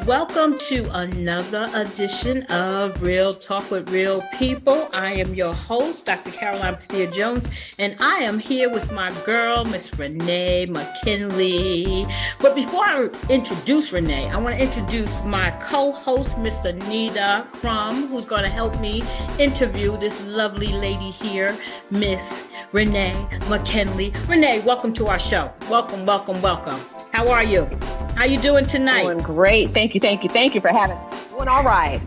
Welcome to another edition of Real Talk with Real People. I am your host, Dr. Caroline Bethea-Jones, and I am here with my girl, Miss Renee McKinley. But before I introduce Renee, I want to introduce my co-host, Miss Anita Crum, who's going to help me interview this lovely lady here, Miss Renee McKinley. Renee, welcome to our show. Welcome, welcome, welcome. How are you? How you doing tonight? Doing great. Thank you for having me. Doing all right.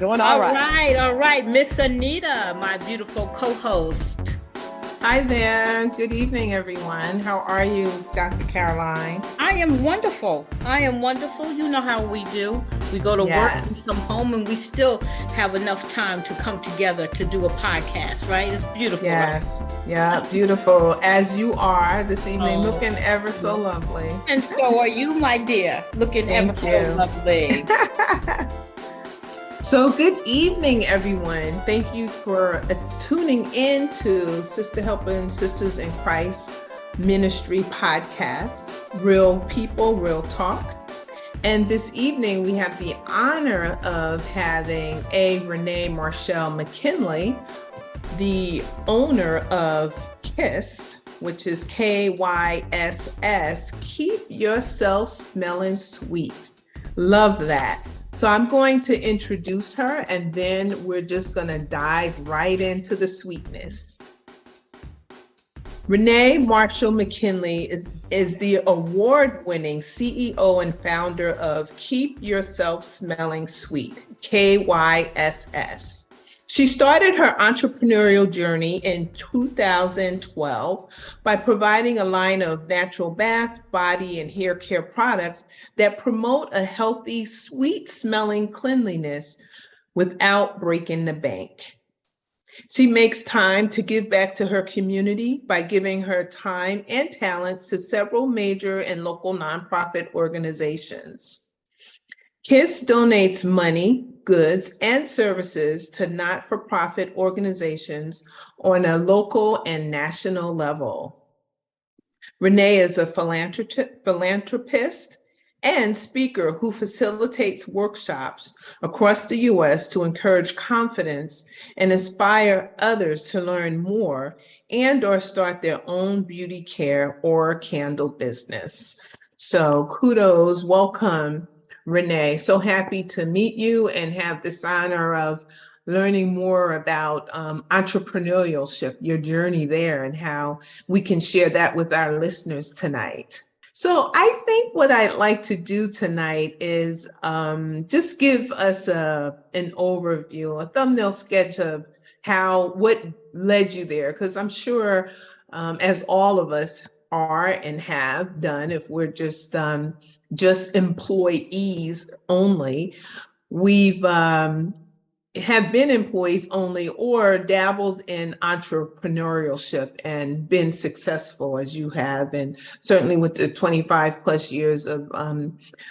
All right. Miss Anita, my beautiful co-host. Hi there. Good evening, everyone. How are you, Dr. Caroline? I am wonderful. You know how we do. We go to work and come home and we still have enough time to come together to do a podcast, right? It's beautiful. Yes. Right? Yeah, beautiful. As you are this evening, looking ever so lovely. And so are you, my dear, looking ever so lovely. So good evening, everyone. Thank you for tuning in to Sister Helping Sisters in Christ Ministry podcast, Real People, Real Talk. And this evening, we have the honor of having Renee Marshall-McKinley, the owner of KYSS, which is KYSS, Keep Yourself Smelling Sweet. Love that. So I'm going to introduce her and then we're just going to dive right into the sweetness. Renee Marshall-McKinley is the award-winning CEO and founder of Keep Yourself Smelling Sweet, KYSS. She started her entrepreneurial journey in 2012 by providing a line of natural bath, body, and hair care products that promote a healthy, sweet-smelling cleanliness without breaking the bank. She makes time to give back to her community by giving her time and talents to several major and local nonprofit organizations. KYSS donates money, goods, and services to not-for-profit organizations on a local and national level. Renee is a philanthropist and speaker who facilitates workshops across the U.S. to encourage confidence and inspire others to learn more and/or start their own beauty care or candle business. So kudos, welcome, Renee. So happy to meet you and have this honor of learning more about entrepreneurship, your journey there, and how we can share that with our listeners tonight. So I think what I'd like to do tonight is just give us an overview, a thumbnail sketch of what led you there, because I'm sure as all of us are and have done, if we're just employees only, we've have been employees only or dabbled in entrepreneurship and been successful as you have, and certainly with the 25 plus years of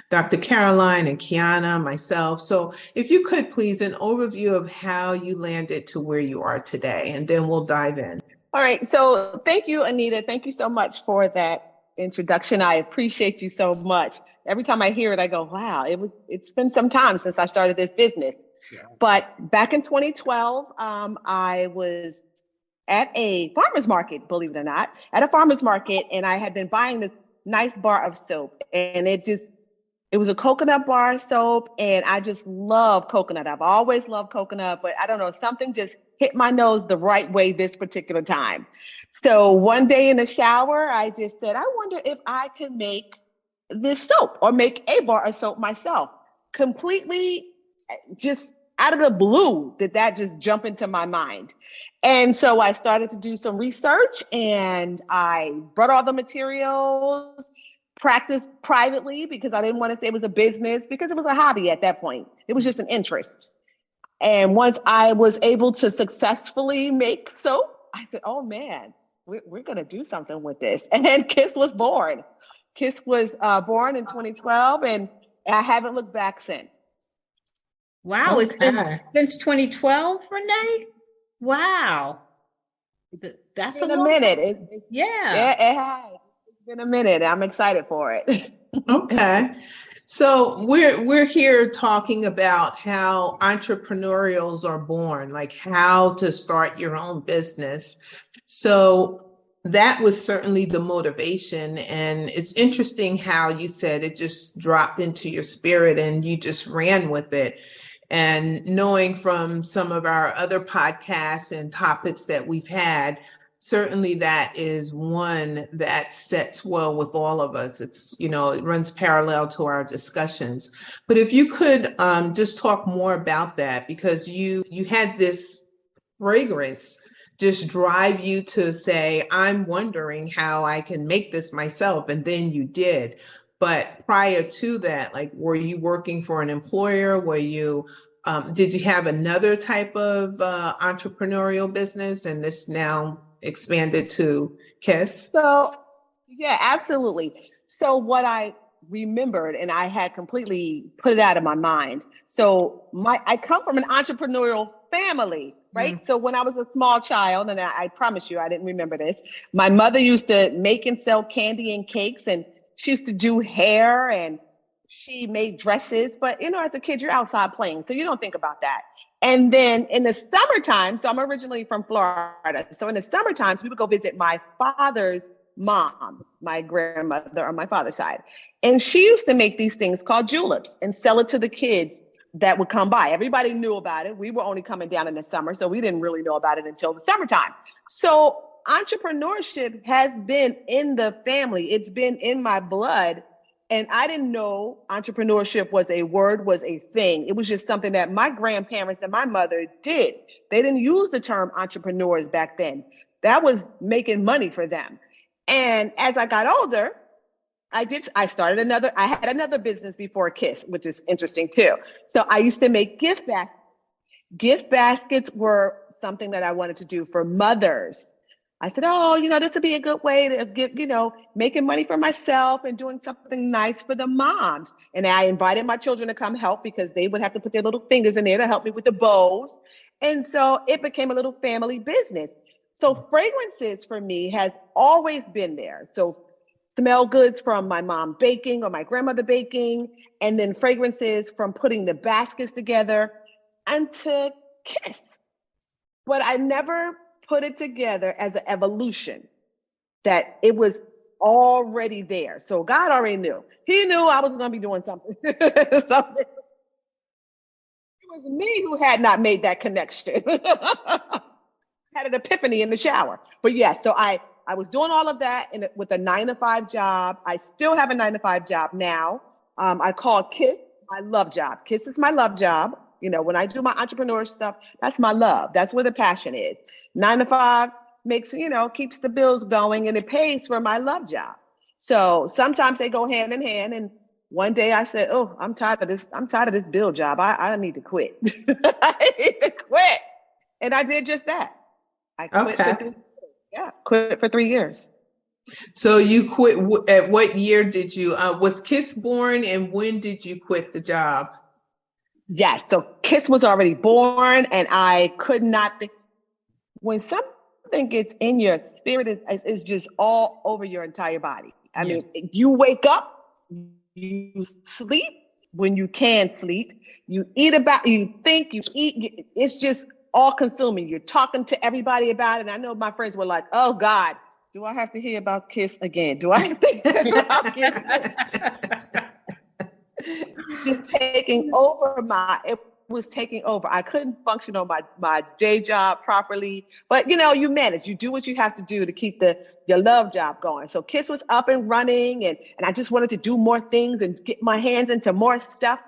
Dr. Caroline and Kiana, myself. So if you could please, an overview of how you landed to where you are today, and then we'll dive in. All right. So thank you, Anita. Thank you so much for that introduction. I appreciate you so much. Every time I hear it, I go, wow, it's been some time since I started this business. Yeah. But back in 2012, I was at a farmer's market, believe it or not, and I had been buying this nice bar of soap, and it was a coconut bar soap, and I just love coconut. I've always loved coconut, but I don't know, something just hit my nose the right way this particular time. So one day in the shower, I just said, I wonder if I can make this soap or make a bar of soap myself. Completely just out of the blue did that just jump into my mind. And so I started to do some research, and I brought all the materials, practiced privately because I didn't want to say it was a business, because it was a hobby at that point. It was just an interest. And once I was able to successfully make soap, I said, oh man, we're going to do something with this. And then KYSS was born. KYSS was born in 2012, and I haven't looked back since. Wow, okay. It's been since 2012, Renee? Wow. That's a minute. Yeah, it has. It's been a minute. I'm excited for it. Okay. So we're here talking about how entrepreneurials are born, like how to start your own business. So that was certainly the motivation. And it's interesting how you said it just dropped into your spirit and you just ran with it. And knowing from some of our other podcasts and topics that we've had, certainly that is one that sets well with all of us. It's, it runs parallel to our discussions. But if you could just talk more about that, because you had this fragrance just drive you to say, I'm wondering how I can make this myself. And then you did. But prior to that, like, were you working for an employer? Were you, did you have another type of entrepreneurial business and this now expanded to KYSS? So, yeah, absolutely. So what I remembered, and I had completely put it out of my mind. So I come from an entrepreneurial family, right? So when I was a small child, and I promise you, I didn't remember this, my mother used to make and sell candy and cakes, and she used to do hair, and she made dresses. But, as a kid, you're outside playing, so you don't think about that. And then in the summertime, so I'm originally from Florida. So in the summer times, we would go visit my father's mom, my grandmother on my father's side. And she used to make these things called juleps and sell it to the kids that would come by. Everybody knew about it. We were only coming down in the summer, so we didn't really know about it until the summertime. So entrepreneurship has been in the family. It's been in my blood. And I didn't know entrepreneurship was a word, was a thing. It was just something that my grandparents and my mother did. They didn't use the term entrepreneurs back then. That was making money for them. And as I got older, I had another business before KYSS, which is interesting too. So I used to make gift baskets. Gift baskets were something that I wanted to do for mothers. I said, this would be a good way to get, making money for myself and doing something nice for the moms. And I invited my children to come help because they would have to put their little fingers in there to help me with the bows. And so it became a little family business. So fragrances for me has always been there. So smell goods from my mom baking or my grandmother baking, and then fragrances from putting the baskets together, and to KYSS. But I never put it together as an evolution, that it was already there. So God already knew. He knew I was going to be doing something. It was me who had not made that connection. Had an epiphany in the shower. But yes, so I was doing all of that with a 9-to-5 job. I still have a 9-to-5 job now. I call KYSS my love job. KYSS is my love job. When I do my entrepreneur stuff, that's my love. That's where the passion is. 9-to-5 makes, keeps the bills going, and it pays for my love job. So sometimes they go hand in hand. And one day I said, I'm tired of this. I'm tired of this bill job. I need to quit. I need to quit. And I did just that. I quit. Quit for 3 years. So you quit. At what year did you, was KYSS born, and when did you quit the job? Yes. So KYSS was already born, and I could not think. When something gets in your spirit, it's just all over your entire body. I mean, you wake up, you sleep when you can sleep, you eat you think, you eat, it's just all consuming. You're talking to everybody about it. And I know my friends were like, oh God, do I have to hear about KYSS again? Do I have to hear about KYSS? Just taking over it was taking over. I couldn't function on my day job properly, but you manage. You do what you have to do to keep your love job going. So KYSS was up and running, and I just wanted to do more things and get my hands into more stuff.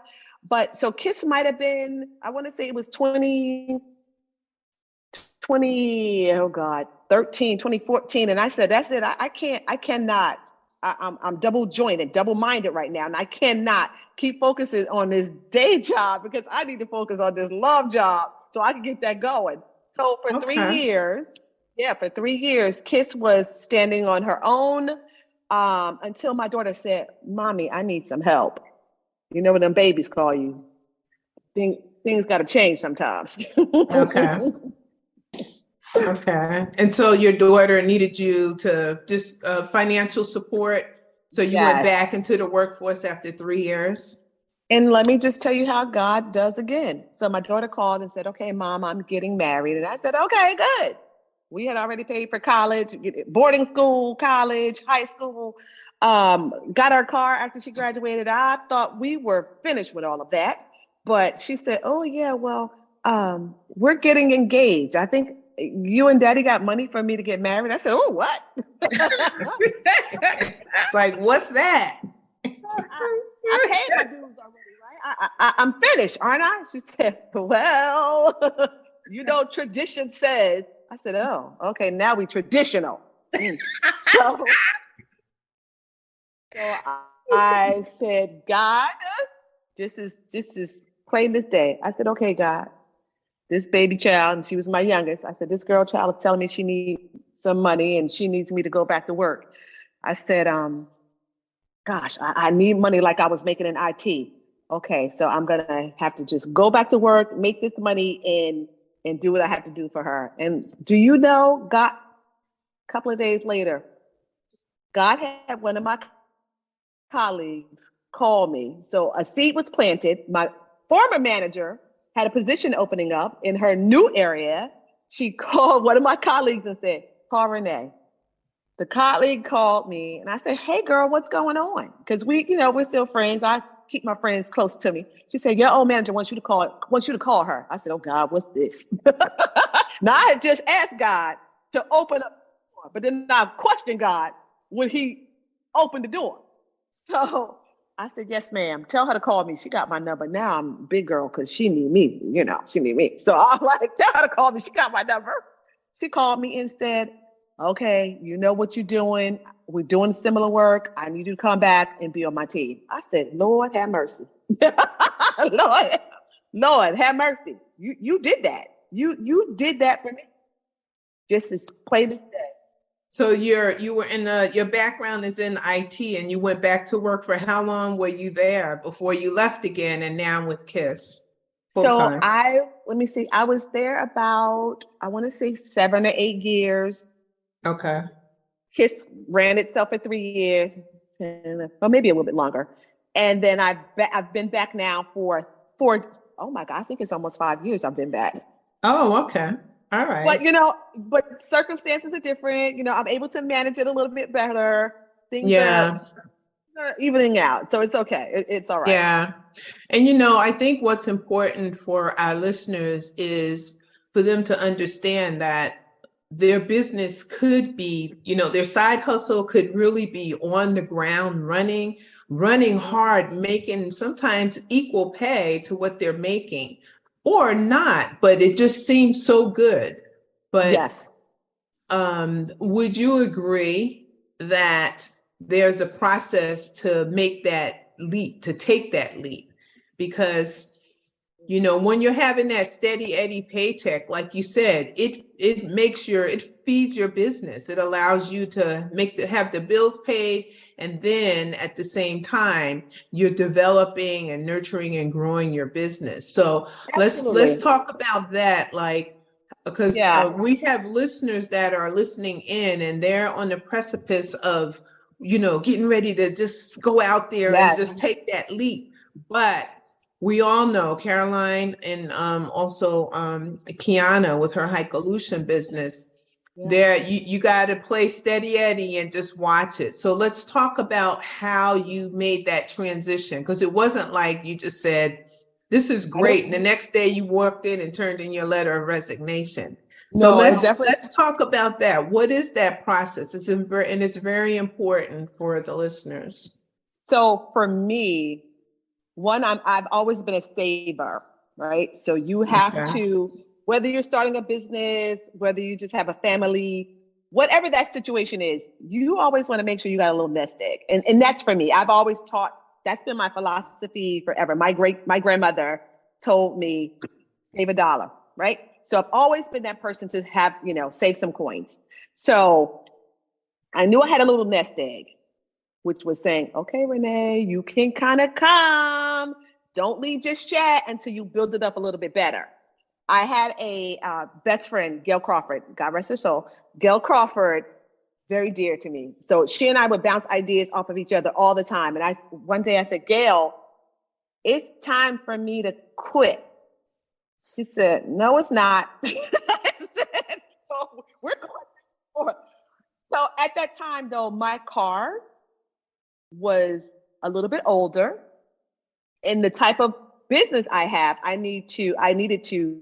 But so KYSS might have been, I want to say it was 2013, 2014. And I said, that's it. I cannot. I'm double jointed, double minded right now. And I cannot keep focusing on this day job because I need to focus on this love job so I can get that going. So for 3 years, KYSS was standing on her own until my daughter said, Mommy, I need some help. You know what them babies call you. Things got to change sometimes. Okay. And so your daughter needed you to just financial support So you went back into the workforce after 3 years? And let me just tell you how God does again. So my daughter called and said, okay, Mom, I'm getting married. And I said, okay, good. We had already paid for college, boarding school, college, high school, got our car after she graduated. I thought we were finished with all of that. But she said, oh, yeah, well, we're getting engaged. I think you and Daddy got money for me to get married. I said, oh, what? It's like, what's that? I paid my dues already, right? I'm finished, aren't I? She said, well, tradition says. I said, oh, okay, now we traditional. So I said, God, just as plain this day. I said, okay, God, this baby child, and she was my youngest. I said, this girl child is telling me she needs some money and she needs me to go back to work. I said, gosh, I need money like I was making in IT. Okay, so I'm gonna have to just go back to work, make this money, and do what I have to do for her. And do you know, God, a couple of days later, God had one of my colleagues call me. So a seed was planted. My former manager had a position opening up in her new area. She called one of my colleagues and said, call Renee. The colleague called me and I said, hey girl, what's going on? Because we're still friends. I keep my friends close to me. She said, your old manager wants you to call her. I said, oh God, what's this? Now I had just asked God to open up the door, but then I questioned God when he opened the door. So I said, yes, ma'am. Tell her to call me. She got my number. Now I'm a big girl because she need me, she need me. So I'm like, tell her to call me. She got my number. She called me and said, okay, you know what you're doing. We're doing similar work. I need you to come back and be on my team. I said, Lord, have mercy. Lord, have mercy. You did that. You did that for me. Just as plain as that. So you were in your background is in IT, and you went back to work for how long were you there before you left again, and now with KYSS full time? So I was there about, I want to say 7 or 8 years. Okay. KYSS ran itself for 3 years, or maybe a little bit longer. And then I've been back now for oh my God, I think it's almost 5 years I've been back. Oh, okay. All right. But circumstances are different. I'm able to manage it a little bit better. Things are evening out. So it's okay. It's all right. Yeah. And, I think what's important for our listeners is for them to understand that their business could be, their side hustle could really be on the ground running hard, making sometimes equal pay to what they're making or not, but it just seems so good. But yes. Would you agree that there's a process to make that leap, to take that leap? Because when you're having that steady Eddie paycheck, like you said, it feeds your business. It allows you to have the bills paid. And then at the same time, you're developing and nurturing and growing your business. So let's talk about that. Because we have listeners that are listening in and they're on the precipice of, getting ready to just go out there and just take that leap. But we all know Caroline and also Kiana with her Hycolution business. There, you got to play steady Eddie and just watch it. So let's talk about how you made that transition, because it wasn't like you just said, this is great. And the next day you walked in and turned in your letter of resignation. So let's talk about that. What is that process? It's very important for the listeners. So for me, one, I've always been a saver, right? So you have to, whether you're starting a business, whether you just have a family, whatever that situation is, you always want to make sure you got a little nest egg. And that's for me. I've always taught, that's been my philosophy forever. My grandmother told me, save $1, right? So I've always been that person to have, save some coins. So I knew I had a little nest egg, which was saying, okay, Renee, you can kind of come. Don't leave just yet until you build it up a little bit better. I had a best friend, Gail Crawford, God rest her soul. Gail Crawford very dear to me. So she and I would bounce ideas off of each other all the time. And one day I said, Gail, it's time for me to quit. She said, no, it's not. I said, so we're going for it. So at that time, though, my car was a little bit older, and the type of business I have, I needed to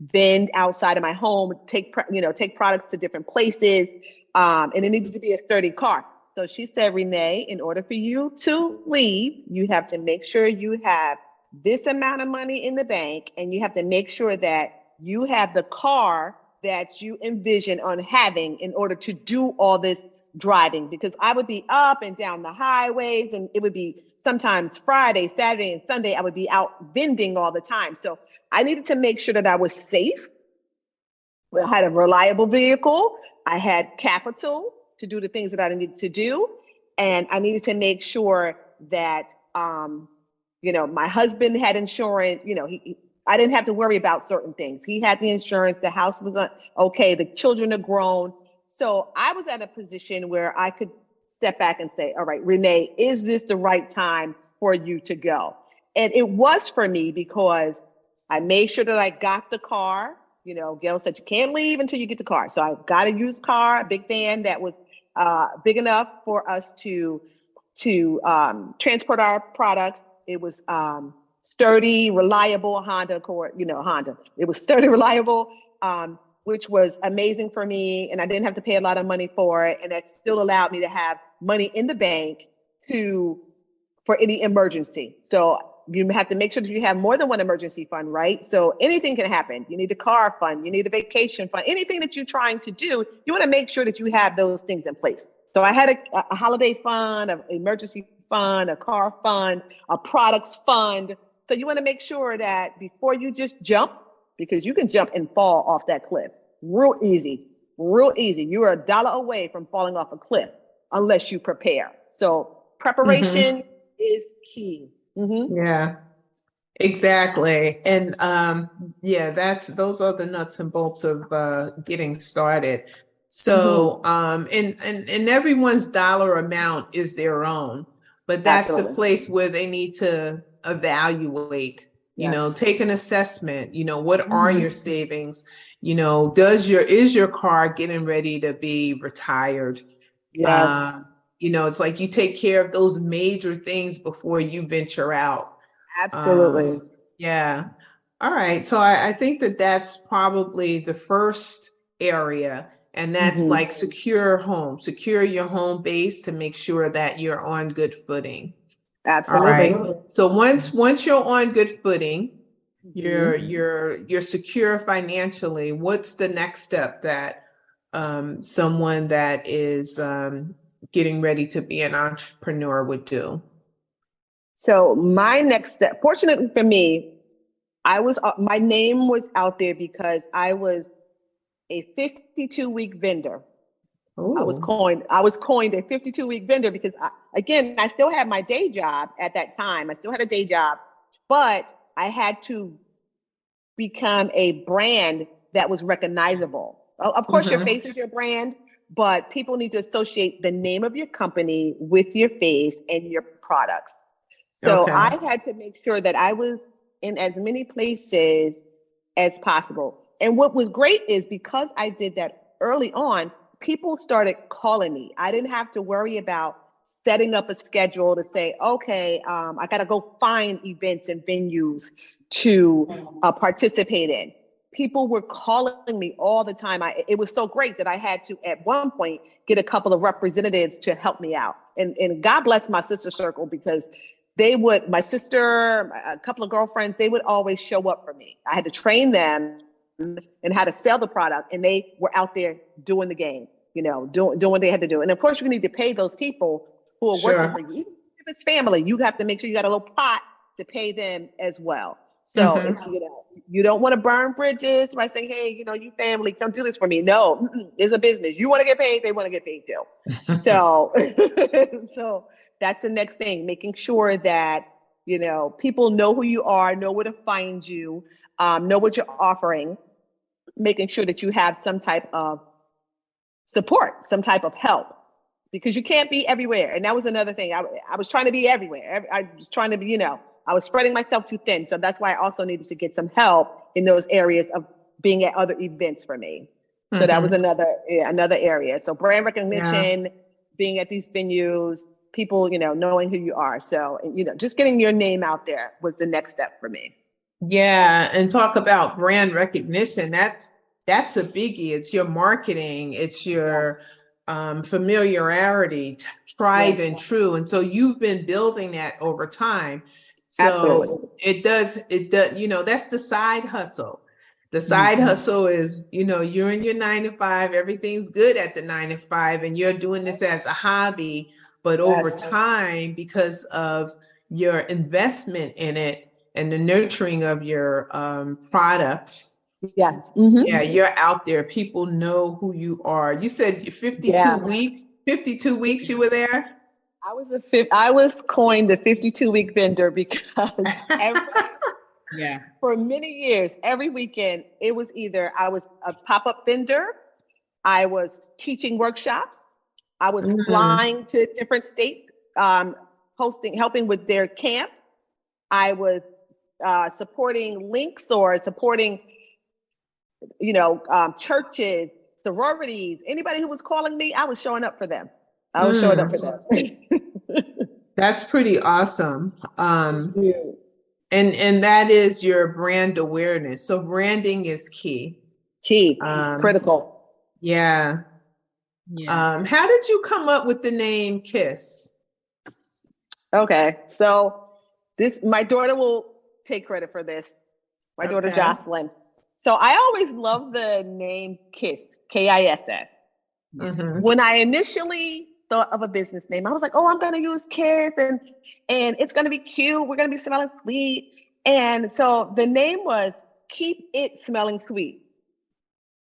vend outside of my home, take products to different places, and it needed to be a sturdy car. So she said, Renee, in order for you to leave, you have to make sure you have this amount of money in the bank, and you have to make sure that you have the car that you envision on having in order to do all this driving, because I would be up and down the highways, and it would be sometimes Friday, Saturday, and Sunday, I would be out vending all the time. So I needed to make sure that I was safe. I had a reliable vehicle. I had capital to do the things that I needed to do. And I needed to make sure that, my husband had insurance. I didn't have to worry about certain things. He had the insurance. The house was okay. The children are grown. So I was at a position where I could step back and say, all right, Renee, is this the right time for you to go? And it was for me, because I made sure that I got the car. Gail said, you can't leave until you get the car. So I got a used car, a big van that was big enough for us to transport our products. It was sturdy, reliable Honda Accord, Honda. It was sturdy, reliable, which was amazing for me. And I didn't have to pay a lot of money for it. And that still allowed me to have money in the bank for any emergency. So you have to make sure that you have more than one emergency fund, right? So anything can happen. You need a car fund, you need a vacation fund, anything that you're trying to do, you want to make sure that you have those things in place. So I had a holiday fund, an emergency fund, a car fund, a products fund. So you want to make sure that before you just jump, because you can jump and fall off that cliff real easy. You are $1 away from falling off a cliff unless you prepare. So preparation is key. Yeah, exactly. And those are the nuts and bolts of getting started. So and everyone's dollar amount is their own, but that's Absolutely. the place where they need to evaluate, take an assessment, what are your savings? Is your car getting ready to be retired? Yes. It's like you take care of those major things before you venture out. Absolutely. Yeah. All right. So I think that that's probably the first area, and that's like secure your home base to make sure that you're on good footing. Absolutely. All right. So once you're on good footing, you're secure financially. What's the next step that someone that is getting ready to be an entrepreneur would do? So my next step, fortunately for me, my name was out there because I was a 52-week vendor. Ooh. I was coined a 52-week vendor because I still had my day job at that time. I still had a day job, but I had to become a brand that was recognizable. Of course, your face is your brand, but people need to associate the name of your company with your face and your products. So I had to make sure that I was in as many places as possible. And what was great is because I did that early on, people started calling me. I didn't have to worry about setting up a schedule to say, okay, I got to go find events and venues to participate in. People were calling me all the time. It was so great that I had to, at one point, get a couple of representatives to help me out. And God bless my sister circle, because my sister, a couple of girlfriends, they would always show up for me. I had to train them and how to sell the product, and they were out there doing the game, doing what they had to do. And of course, you need to pay those people who are working for you. Even if it's family, you have to make sure you got a little pot to pay them as well. So if you don't want to burn bridges by saying, hey, you family, come do this for me. No, it's a business. You want to get paid, they want to get paid too. So, so that's the next thing, making sure that, people know who you are, know where to find you, know what you're offering, making sure that you have some type of support, some type of help, because you can't be everywhere. And that was another thing. I was trying to be everywhere. I was trying to be, I was spreading myself too thin. So that's why I also needed to get some help in those areas of being at other events for me. So that was another area. So brand recognition, being at these venues, people, knowing who you are. So, just getting your name out there was the next step for me. Yeah. And talk about brand recognition. That's a biggie. It's your marketing. It's your familiarity, tried and true. And so you've been building that over time. So Absolutely. it does, that's the side hustle. The side hustle is, you're in your 9 to 5, everything's good at the 9 to 5, and you're doing this as a hobby, but over time, because of your investment in it and the nurturing of your products, yeah, you're out there. People know who you are. You said 52 weeks, 52 weeks you were there? I was coined the 52-week vendor because for many years, every weekend, it was either I was a pop-up vendor, I was teaching workshops, I was flying to different states, helping with their camps. I was supporting links or supporting, churches, sororities, anybody who was calling me, I was showing up for them. That's pretty awesome. And that is your brand awareness. So branding is key. Critical. Yeah. How did you come up with the name KYSS? Okay. So my daughter will take credit for this. My daughter, Jocelyn. So I always loved the name KISS, KISS. When I initially thought of a business name, I was like, I'm going to use KISS and it's going to be cute. We're going to be smelling sweet. And so the name was Keep It Smelling Sweet.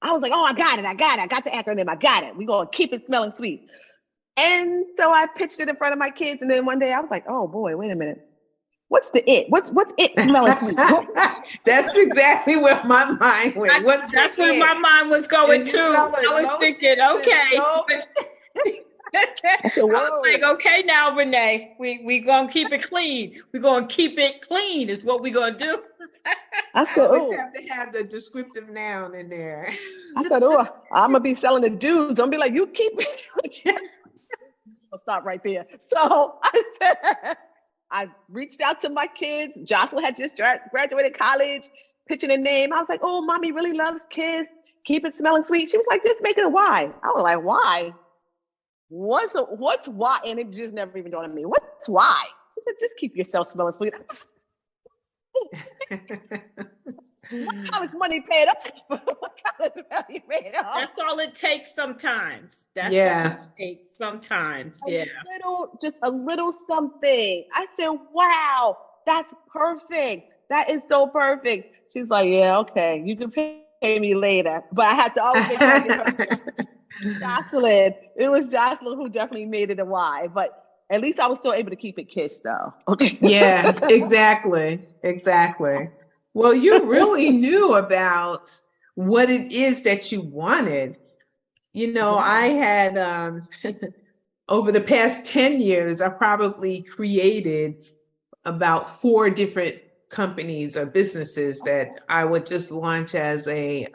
I was like, I got it. I got the acronym. I got it. We're going to keep it smelling sweet. And so I pitched it in front of my kids. And then one day I was like, oh boy, wait a minute. What's the it? What's it smelling sweet? That's exactly where my mind went. That's where my mind was going too. I was thinking, okay. I was like, okay, now Renee, we gonna keep it clean. We're gonna keep it clean is what we're gonna do. I always have to have the descriptive noun in there. I said, I'm gonna be selling the dudes. I'm gonna be like, you keep it. I'll stop right there. So I said, I reached out to my kids. Jocelyn had just graduated college, pitching a name. I was like, mommy really loves KISS. Keep it smelling sweet. She was like, just make it a Y. I was like, why? What's why? And it just never even dawned on me. What's why? She said, just keep yourself smelling sweet. What college money paid up? What college money paid up? That's all it takes sometimes. All it takes sometimes. Just a little something. I said, wow, that's perfect. That is so perfect. She's like, yeah, okay. You can pay me later. But I had to always make sure Jocelyn. It was Jocelyn who definitely made it a Y. But at least I was still able to keep it KISS though. Okay. Yeah, exactly. Well, you really knew about what it is that you wanted. I had, over the past 10 years, I probably created about 4 different companies or businesses that I would just launch as a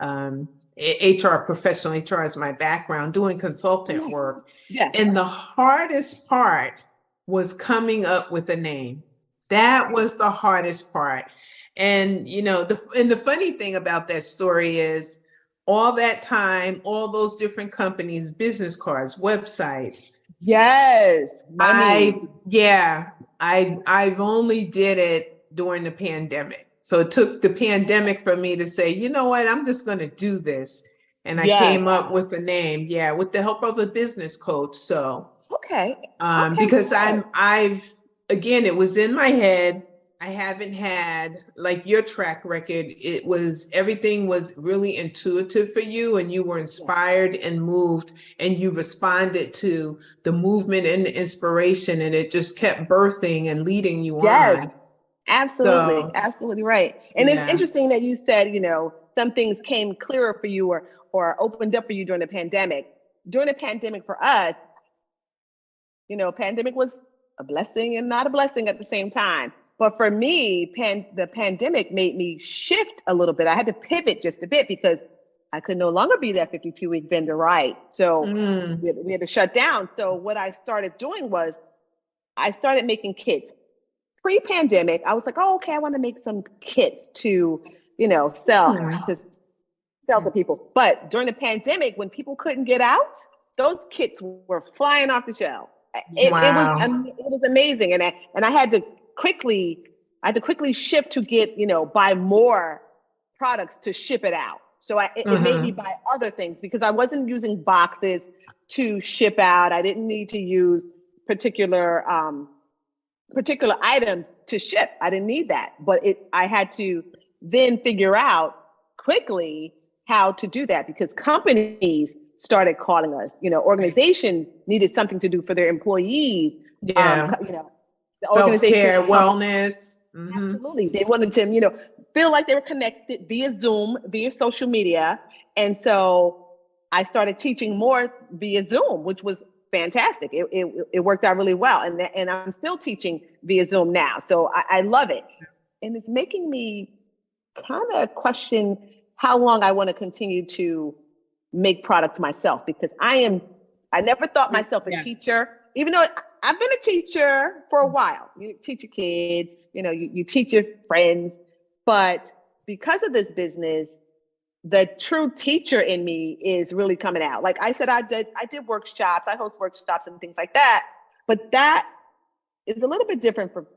HR professional. HR is my background, doing consultant work. Yes. And the hardest part was coming up with a name. That was the hardest part. And, the funny thing about that story is all that time, all those different companies, business cards, websites. Yes. I've only did it during the pandemic. So it took the pandemic for me to say, you know what, I'm just going to do this. And I came up with a name. Yeah. With the help of a business coach. So, because again, it was in my head. I haven't had like your track record. Everything was really intuitive for you, and you were inspired and moved, and you responded to the movement and the inspiration, and it just kept birthing and leading you on. Absolutely. So, absolutely right. And it's interesting that you said, some things came clearer for you or opened up for you during the pandemic. during the pandemic for us, pandemic was a blessing and not a blessing at the same time. But for me, the pandemic made me shift a little bit. I had to pivot just a bit because I could no longer be that 52-week vendor, right? So we had to shut down. So what I started doing was I started making kits. Pre-pandemic, I was like, oh, okay, I want to make some kits to, sell to people. But during the pandemic, when people couldn't get out, those kits were flying off the shelf. It was amazing, and I had to quickly shift to get buy more products to ship it out. So it made me buy other things because I wasn't using boxes to ship out. I didn't need to use particular items to ship. I didn't need that, but I had to then figure out quickly how to do that because companies started calling us. Organizations needed something to do for their employees. Yeah. The self-care, wellness. Absolutely. They wanted to, feel like they were connected via Zoom, via social media. And so I started teaching more via Zoom, which was fantastic. It worked out really well. And I'm still teaching via Zoom now. So I love it. And it's making me kind of question how long I want to continue to make products myself, because I never thought myself a teacher, even though I've been a teacher for a while. You teach your kids, you teach your friends, but because of this business, the true teacher in me is really coming out. Like I said, I did workshops, I host workshops and things like that, but that is a little bit different from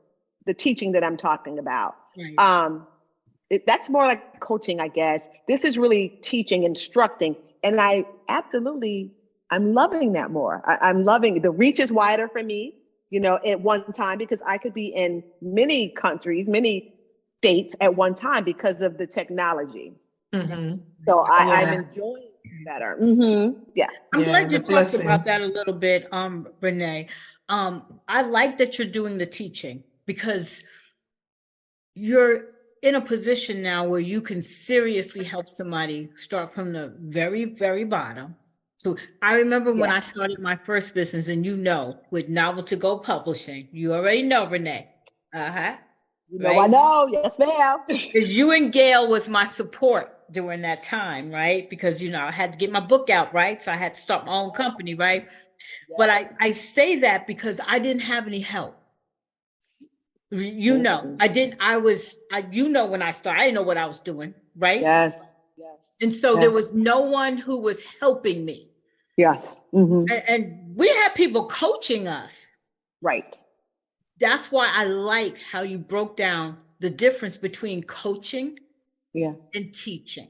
the teaching that I'm talking about. Right. That's more like coaching, I guess. This is really teaching, instructing. And I'm loving that more. I'm loving the reach is wider for me, at one time, because I could be in many countries, many states at one time because of the technology. So I'm enjoying it better. Yeah. I'm glad you talked about that a little bit, Renee. I like that you're doing the teaching because you're in a position now where you can seriously help somebody start from the very, very bottom. So I remember when I started my first business, and with Novel to Go Publishing, you already know, Renee. Right? I know. Yes, ma'am. Because you and Gail was my support during that time, right? Because, I had to get my book out, right? So I had to start my own company, right? Yeah. But I say that because I didn't have any help. I didn't. When I started, I didn't know what I was doing, right? Yes. And so there was no one who was helping me. Yes. And we had people coaching us. Right. That's why I like how you broke down the difference between coaching and teaching.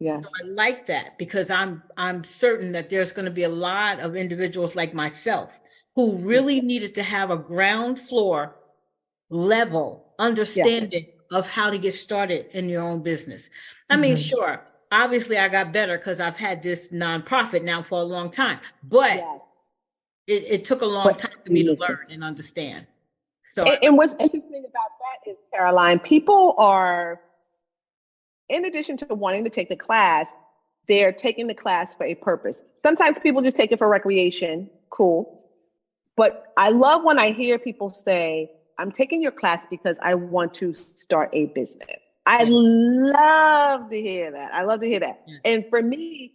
Yeah. So I like that because I'm certain that there's going to be a lot of individuals like myself who really needed to have a ground floor level understanding of how to get started in your own business. I mean, sure, obviously I got better because I've had this nonprofit now for a long time, but it took a long time for me to learn and understand. So, and what's interesting about that is, Caroline, people are, in addition to wanting to take the class, they're taking the class for a purpose. Sometimes people just take it for recreation. Cool. But I love when I hear people say, I'm taking your class because I want to start a business. I love to hear that. Yes. And for me,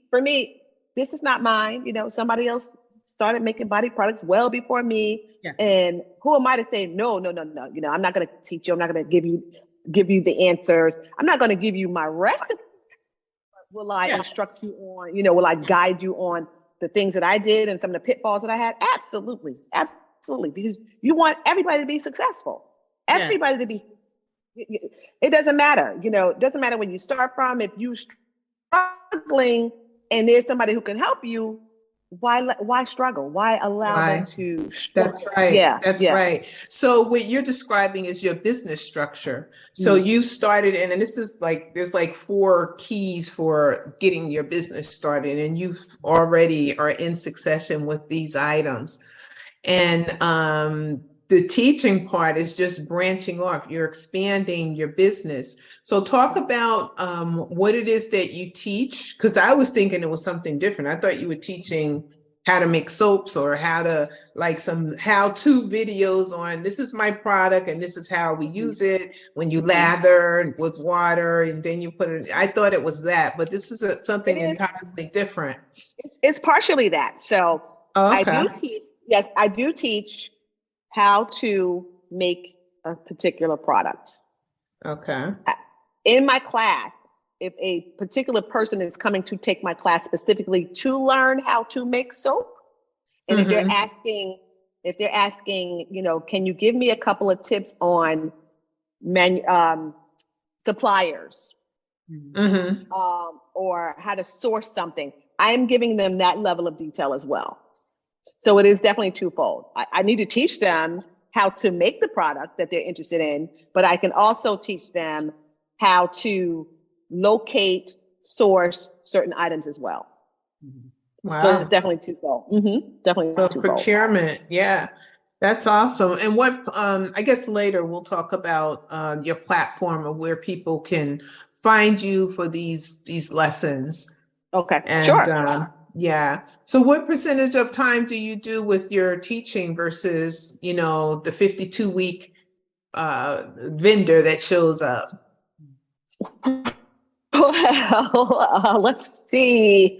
this is not mine. Somebody else started making body products well before me. Yeah. And who am I to say, no. I'm not going to teach you. I'm not going to give you the answers. I'm not going to give you my recipe. Will I instruct you on, will I guide you on the things that I did and some of the pitfalls that I had? Absolutely. Because you want everybody to be successful. Everybody to be, it doesn't matter. It doesn't matter when you start from. If you're struggling and there's somebody who can help you, why struggle? Why allow them to struggle? That's right. That's right. So what you're describing is your business structure. So you started in, and this is there's 4 keys for getting your business started, and you already are in succession with these items. And the teaching part is just branching off. You're expanding your business. So talk about what it is that you teach, because I was thinking it was something different. I thought you were teaching how to make soaps, or how to, like, some how-to videos on this is my product and this is how we use it when you lather with water and then you put it. I thought it was that, but this is something entirely different. It's partially that. So I do teach how to make a particular product. Okay. In my class, if a particular person is coming to take my class specifically to learn how to make soap, and if they're asking, you know, can you give me a couple of tips on suppliers, or how to source something, I am giving them that level of detail as well. So it is definitely twofold. I need to teach them how to make the product that they're interested in, but I can also teach them how to locate, source certain items as well. Wow. So it's definitely twofold. Definitely so twofold. Procurement, yeah, that's awesome. And what I guess later we'll talk about your platform of where people can find you for these lessons. Okay, and, sure. Yeah. So what percentage of time do you do with your teaching versus, you know, the 52-week vendor that shows up? Well, let's see.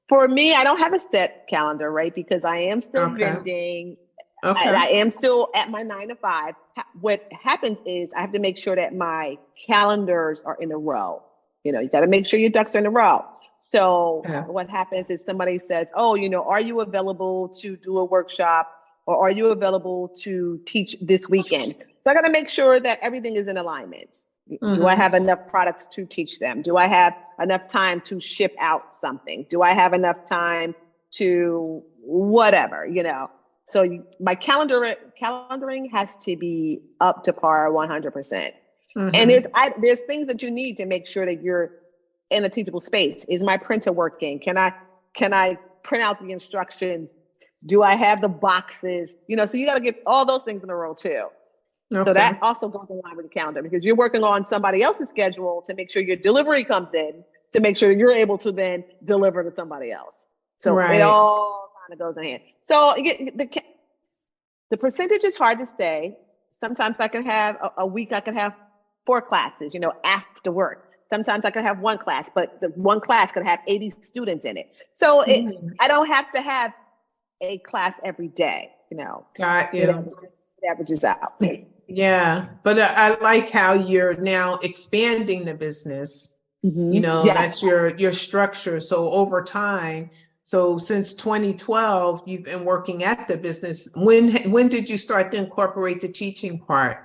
For me, I don't have a set calendar, right? Because I am still vending. Okay. I am still at my 9 to 5. What happens is I have to make sure that my calendars are in a row. You know, you got to make sure your ducks are in a row. So what happens is somebody says, oh, you know, are you available to do a workshop, or are you available to teach this weekend? So I got to make sure that everything is in alignment. Do I have enough products to teach them? Do I have enough time to ship out something? Do I have enough time to whatever, you know? So my calendaring has to be up to par 100%. And there's things that you need to make sure that you're in a teachable space. Is my printer working? Can I print out the instructions? Do I have the boxes? You know, so you got to get all those things in a row too. Okay. So that also goes in line with the calendar, because you're working on somebody else's schedule to make sure your delivery comes in, to make sure you're able to then deliver to somebody else. So it all kind of goes in hand. So the percentage is hard to say. Sometimes I can have a week, I can have 4 classes, you know, after work. Sometimes I could have 1 class, but the 1 class could have 80 students in it. So I don't have to have a class every day, you know. Got you. It averages out. Yeah, but I like how you're now expanding the business. You know, that's your structure. So over time, so since 2012, you've been working at the business. When did you start to incorporate the teaching part?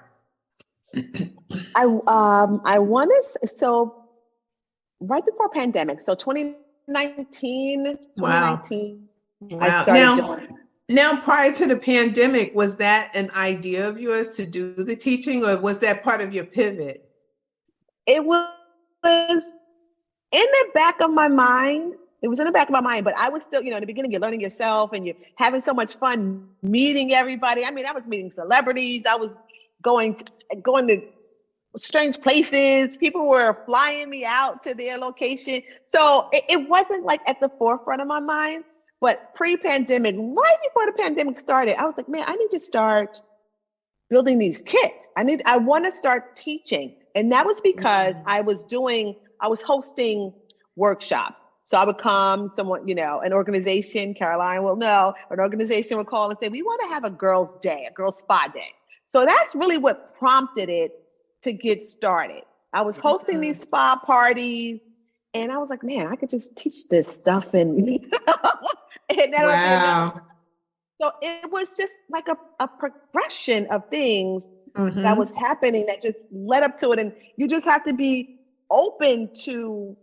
I want to, so right before pandemic, so 2019. Wow. I started doing. Now, prior to the pandemic, was that an idea of yours to do the teaching, or was that part of your pivot? It was in the back of my mind. It was in the back of my mind, but I was still, you know, in the beginning, you're learning yourself and you're having so much fun meeting everybody. I mean, I was meeting celebrities. I was going to strange places. People were flying me out to their location. So it wasn't like at the forefront of my mind. But pre-pandemic, right before the pandemic started, I was like, man, I need to start building these kits. I want to start teaching. And that was because I was hosting workshops. So I would come, someone, you know, an organization, Caroline will know, an organization would call and say, we want to have a girls' day, a girls' spa day. So that's really what prompted it to get started. I was hosting these spa parties, and I was like, man, I could just teach this stuff. And wow. So it was just like a progression of things that was happening that just led up to it. And you just have to be open to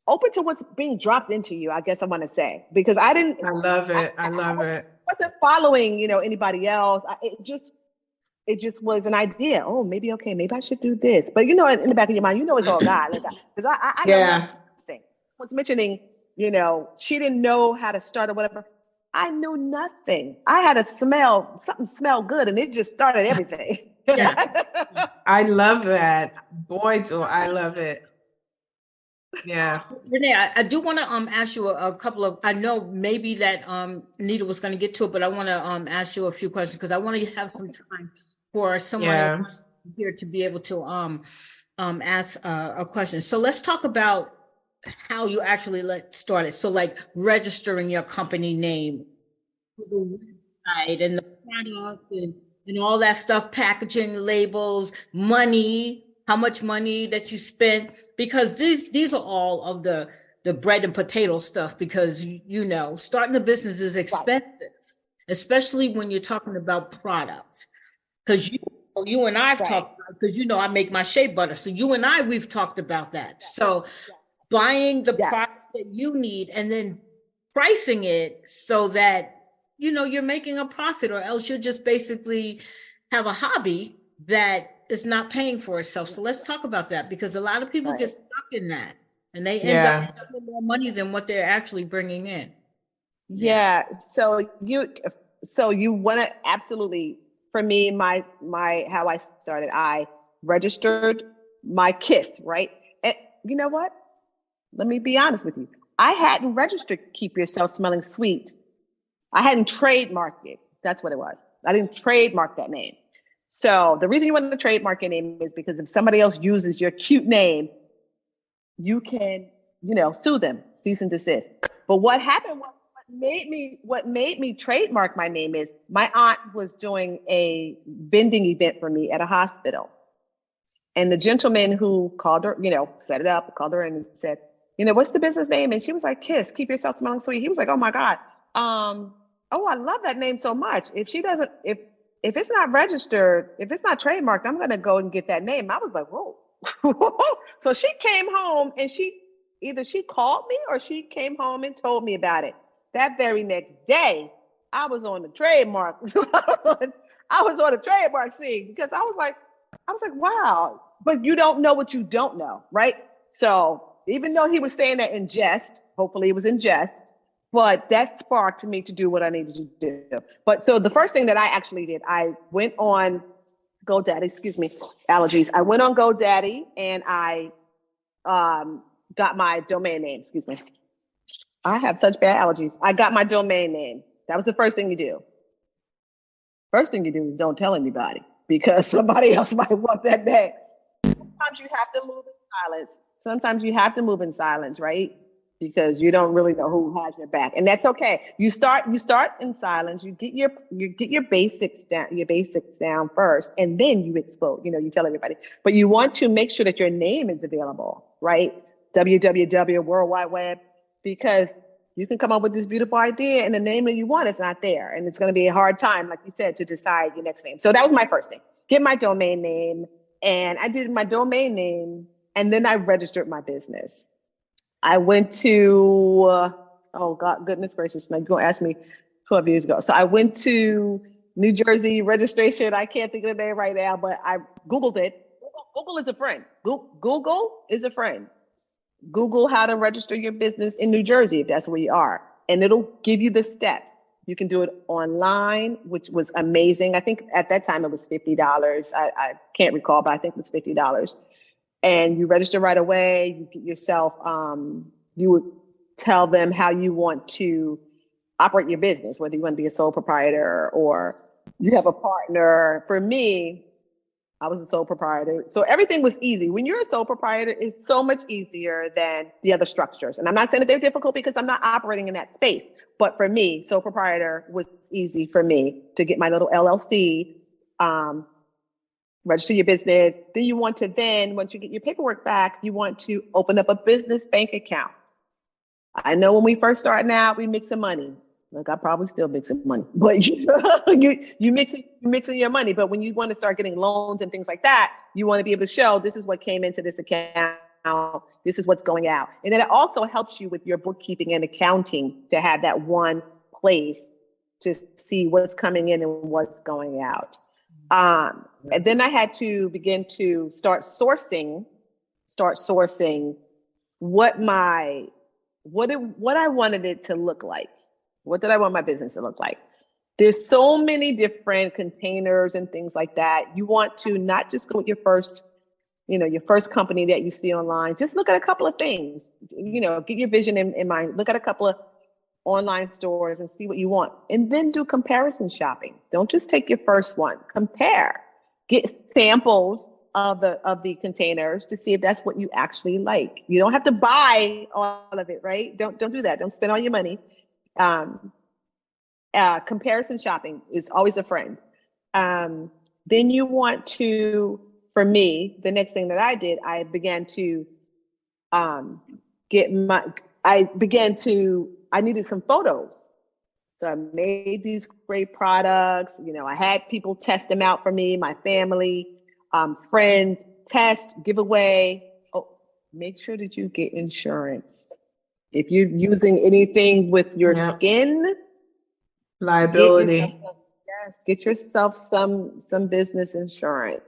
what's being dropped into you, I guess I want to say, because I love it. I wasn't following, you know, anybody else. It just was an idea. Oh, maybe I should do this. But, you know, in the back of your mind, you know, it's all God. Because I know nothing. I was mentioning, you know, she didn't know how to start or whatever. I knew nothing. I had something smelled good, and it just started everything. I love that. Boy, do I love it. Yeah. Renee, I do want to ask you a couple of, I know maybe that Nita was going to get to it, but I want to ask you a few questions because I want to have some time for someone else here to be able to ask a question. So let's talk about how you actually started. So like registering your company name, the website and the product and all that stuff, packaging, labels, money, how much money that you spent, because these are all of the bread and potato stuff, because you know, starting a business is expensive, especially when you're talking about products. Because you and I have talked about, because you know I make my shea butter. So you and we've talked about that. So buying the product that you need and then pricing it so that, you know, you're making a profit, or else you'll just basically have a hobby that is not paying for itself. So let's talk about that, because a lot of people get stuck in that and they end up spending more money than what they're actually bringing in. Yeah. So you want to absolutely, for me, my how I started, I registered my KYSS, right? And you know what? Let me be honest with you. I hadn't registered Keep Yourself Smelling Sweet. I hadn't trademarked it. That's what it was. I didn't trademark that name. So the reason you want to trademark your name is because if somebody else uses your cute name, you can, you know, sue them, cease and desist. But what happened was, what made me trademark my name is my aunt was doing a vending event for me at a hospital. And the gentleman who called her, you know, set it up, called her in and said, you know, what's the business name? And she was like, KYSS, Keep Yourself Smelling Sweet. He was like, oh my God. Oh, I love that name so much. If she doesn't, if it's not registered, if it's not trademarked, I'm going to go and get that name. I was like, whoa. So she came home and either she called me or she came home and told me about it. That very next day, I was on the trademark. I was on the trademark scene because I was like, wow, but you don't know what you don't know, right? So even though he was saying that in jest, hopefully it was in jest, but that sparked me to do what I needed to do. But so the first thing that I actually did, I went on GoDaddy, excuse me, allergies. I went on GoDaddy and I got my domain name, excuse me. I have such bad allergies. I got my domain name. That was the first thing you do. First thing you do is don't tell anybody, because somebody else might want that name. Sometimes you have to move in silence. Right? Because you don't really know who has your back, and that's okay. You start in silence. You get your basics down first, and then you explode. You know, you tell everybody. But you want to make sure that your name is available, right? www, World Wide Web, because you can come up with this beautiful idea and the name that you want is not there. And it's going to be a hard time, like you said, to decide your next name. So that was my first thing. Get my domain name. And I did my domain name, and then I registered my business. I went to, oh God, goodness gracious, now you're going to ask me 12 years ago. So I went to New Jersey registration. I can't think of the name right now, but I Googled it. Google is a friend. Google is a friend. Google how to register your business in New Jersey, if that's where you are, and it'll give you the steps. You can do it online, which was amazing. I think at that time it was $50. I can't recall, but I think it was $50. And you register right away. You get yourself, you would tell them how you want to operate your business, whether you want to be a sole proprietor or you have a partner. For me, I was a sole proprietor. So everything was easy. When you're a sole proprietor, it's so much easier than the other structures. And I'm not saying that they're difficult because I'm not operating in that space. But for me, sole proprietor was easy for me to get my little LLC, register your business. Then you want to once you get your paperwork back, you want to open up a business bank account. I know when we first start out, we mix some money. Look, I probably still mixing money, but you mixing your money. But when you want to start getting loans and things like that, you want to be able to show this is what came into this account. This is what's going out. And then it also helps you with your bookkeeping and accounting to have that one place to see what's coming in and what's going out. And then I had to begin to start sourcing what I wanted it to look like. What did I want my business to look like? There's so many different containers and things like that. You want to not just go with your first your first company that you see online, just look at a couple of things, get your vision in mind, look at a couple of online stores and see what you want, and then do comparison shopping. Don't just take your first one, compare, get samples of the containers to see if that's what you actually like. You don't have to buy all of it, right? Don't do that. Don't spend all your money. Comparison shopping is always a friend. Then you want to, for me, the next thing that I did, I began to I needed some photos. So I made these great products. I had people test them out for me, my family, friends, test, give away. Oh, make sure that you get insurance. If you're using anything with your skin, liability. Get yourself some business insurance,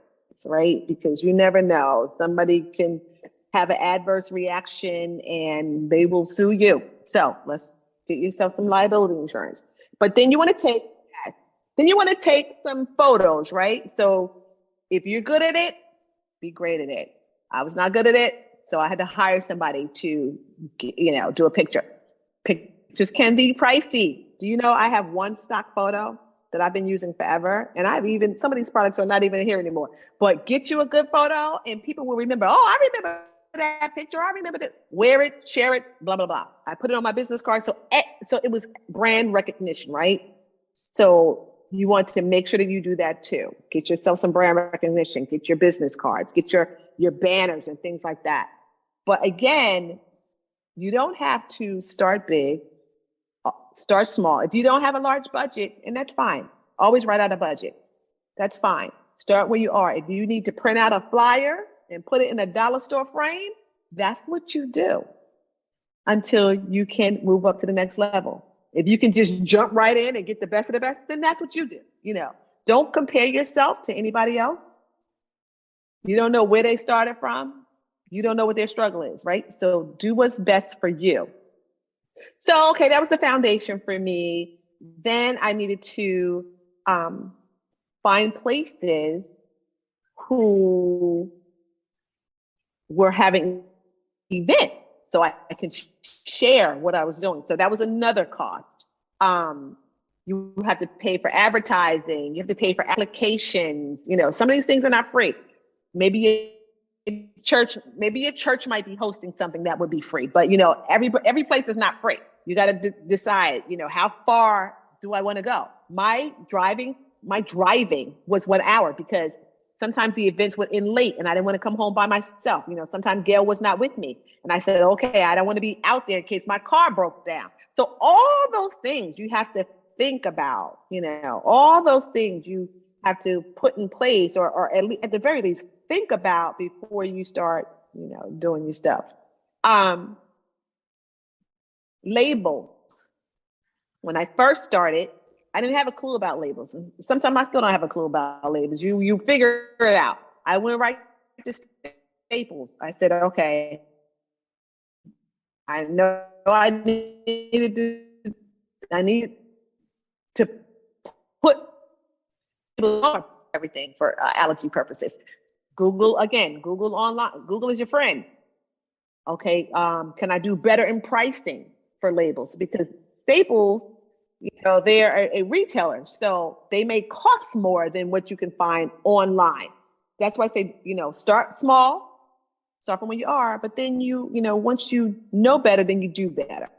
right? Because you never know. Somebody can have an adverse reaction and they will sue you. So let's get yourself some liability insurance. But then you want to take some photos, right? So if you're good at it, be great at it. I was not good at it, so I had to hire somebody to, do a picture. Pictures can be pricey. Do you know I have one stock photo that I've been using forever? And some of these products are not even here anymore. But get you a good photo and people will remember, oh, I remember that picture. I remember that. Wear it, share it, blah, blah, blah. I put it on my business card. So it was brand recognition, right? So you want to make sure that you do that too. Get yourself some brand recognition, get your business cards, get your banners and things like that. But again, you don't have to start big. Start small. If you don't have a large budget, and that's fine. Always write out a budget. That's fine. Start where you are. If you need to print out a flyer and put it in a dollar store frame, that's what you do until you can move up to the next level. If you can just jump right in and get the best of the best, then that's what you do. Don't compare yourself to anybody else. You don't know where they started from. You don't know what their struggle is, right? So do what's best for you. So, okay, that was the foundation for me. Then I needed to find places who were having events so I can share what I was doing. So that was another cost. You have to pay for advertising. You have to pay for applications. Some of these things are not free. Maybe your church might be hosting something that would be free, but every place is not free. You got to decide, how far do I want to go? My driving was 1 hour because sometimes the events would end late and I didn't want to come home by myself. Sometimes Gail was not with me. And I said, okay, I don't want to be out there in case my car broke down. So all those things you have to think about, all those things you have to put in place or at the very least think about before you start, doing your stuff. Labels. When I first started, I didn't have a clue about labels. And sometimes I still don't have a clue about labels. You figure it out. I went right to Staples. I said, okay, I know I need to put everything for allergy purposes. Google online. Google is your friend. Okay, can I do better in pricing for labels? Because Staples, they're a retailer, so they may cost more than what you can find online. That's why I say, start small, start from where you are, but then once you know better, then you do better.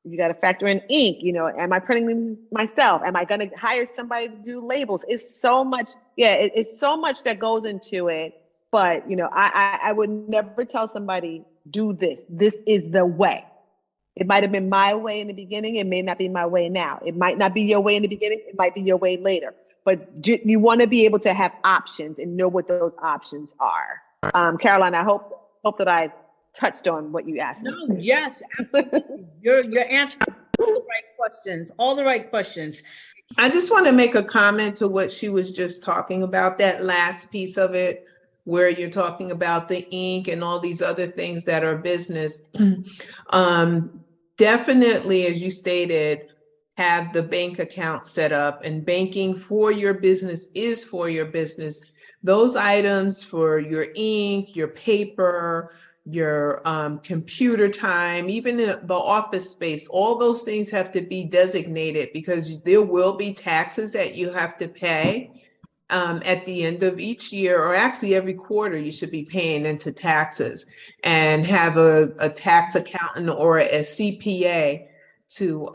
You got to factor in ink, am I printing them myself? Am I going to hire somebody to do labels? It's so much. Yeah, it's so much that goes into it. But, I would never tell somebody, do this. This is the way. It might have been my way in the beginning. It may not be my way now. It might not be your way in the beginning. It might be your way later. But you want to be able to have options and know what those options are. Caroline, I hope that I touched on what you asked me. No, yes, absolutely. You're answering all the right questions. I just want to make a comment to what she was just talking about, that last piece of it, where you're talking about the ink and all these other things that are business. Definitely, as you stated, have the bank account set up, and banking for your business is for your business. Those items for your ink, your paper, your computer time, even in the office space, all those things have to be designated because there will be taxes that you have to pay at the end of each year, or actually every quarter. You should be paying into taxes, and have a tax accountant or a CPA to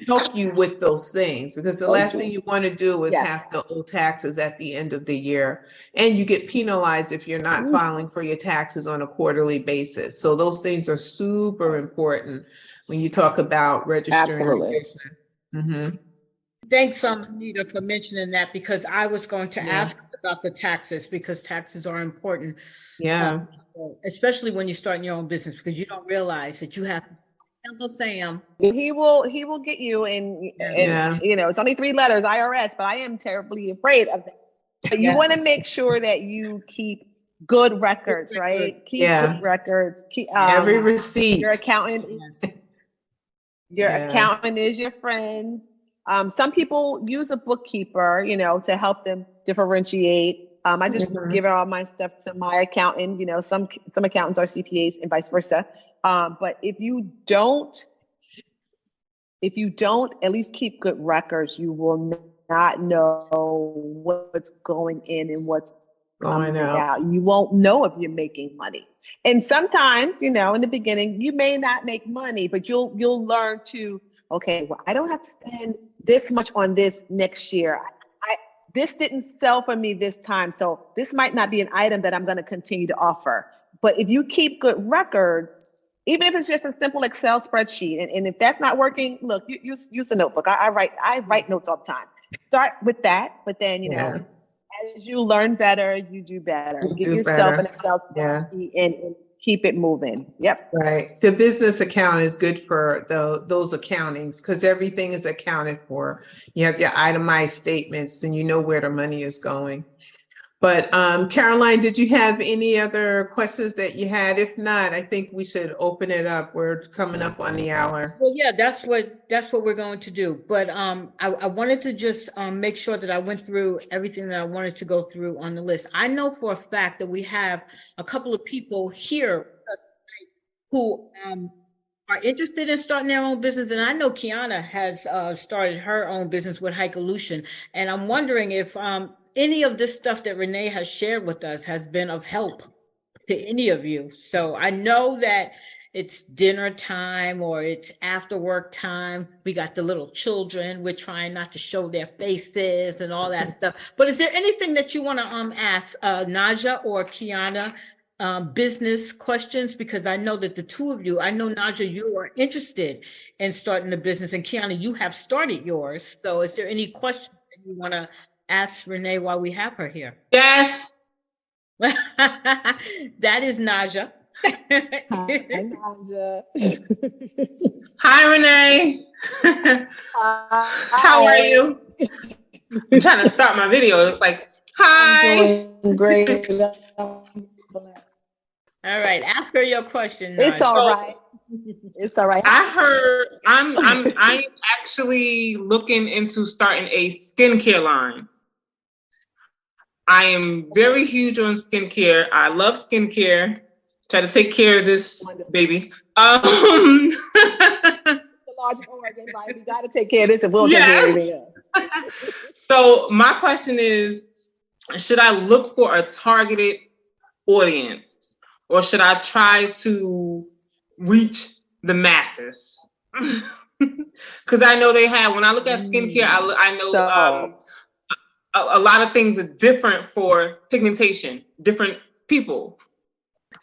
help you with those things, because the last thing you want to do is have to owe taxes at the end of the year, and you get penalized if you're not filing for your taxes on a quarterly basis. So those things are super important when you talk about registering your business. Mm-hmm. Thanks, Anita, for mentioning that, because I was going to ask about the taxes, because taxes are important. Yeah. Especially when you're starting your own business, because you don't realize that you have Uncle Sam. He will get you, and you know, it's only 3 letters, IRS, but I am terribly afraid of that. But you want to make sure that you keep good records, right? Keep good records. Keep, every receipt. Your accountant, accountant is your friend. Some people use a bookkeeper, you know, to help them differentiate. I just give all my stuff to my accountant. You know, some accountants are CPAs and vice versa. But if you don't at least keep good records, you will not know what's going in and what's coming out. You won't know if you're making money. And sometimes, you know, in the beginning, you may not make money, but you'll learn to, okay, well, I don't have to spend this much on this next year. This didn't sell for me this time, so this might not be an item that I'm going to continue to offer. But if you keep good records, even if it's just a simple Excel spreadsheet, and if that's not working, look, use a notebook. I write notes all the time. Start with that, but then, you know, as you learn better, you do better. Get yourself an Excel spreadsheet and keep it moving. Yep. Right. The business account is good for those accountings, because everything is accounted for. You have your itemized statements and you know where the money is going. But Caroline, did you have any other questions that you had? If not, I think we should open it up. We're coming up on the hour. Well, yeah, that's what we're going to do. But I wanted to just make sure that I went through everything that I wanted to go through on the list. I know for a fact that we have a couple of people here who are interested in starting their own business. And I know Kiana has started her own business with Hikolution. And I'm wondering if any of this stuff that Renee has shared with us has been of help to any of you. So I know that it's dinner time or it's after work time. We got the little children. We're trying not to show their faces and all that stuff. But is there anything that you want to ask Naja or Kiana, business questions? Because I know that the two of you, I know Naja, you are interested in starting a business, and Kiana, you have started yours. So is there any questions that you want to ask Renee while we have her here? Yes. That is Naja. Hi, Naja. Hi, Renee. How are you? I'm trying to start my video. It's like, hi. I'm great. All right, ask her your question. It's all right. It's all right. I heard I'm actually looking into starting a skincare line. I am very huge on skincare. I love skincare. Try to take care of this baby. It's a large organ, right? We got to take care of this, and we'll take care of everything else. So my question is, should I look for a targeted audience, or should I try to reach the masses? Because I know they have, when I look at skincare, I know a lot of things are different for pigmentation, different people.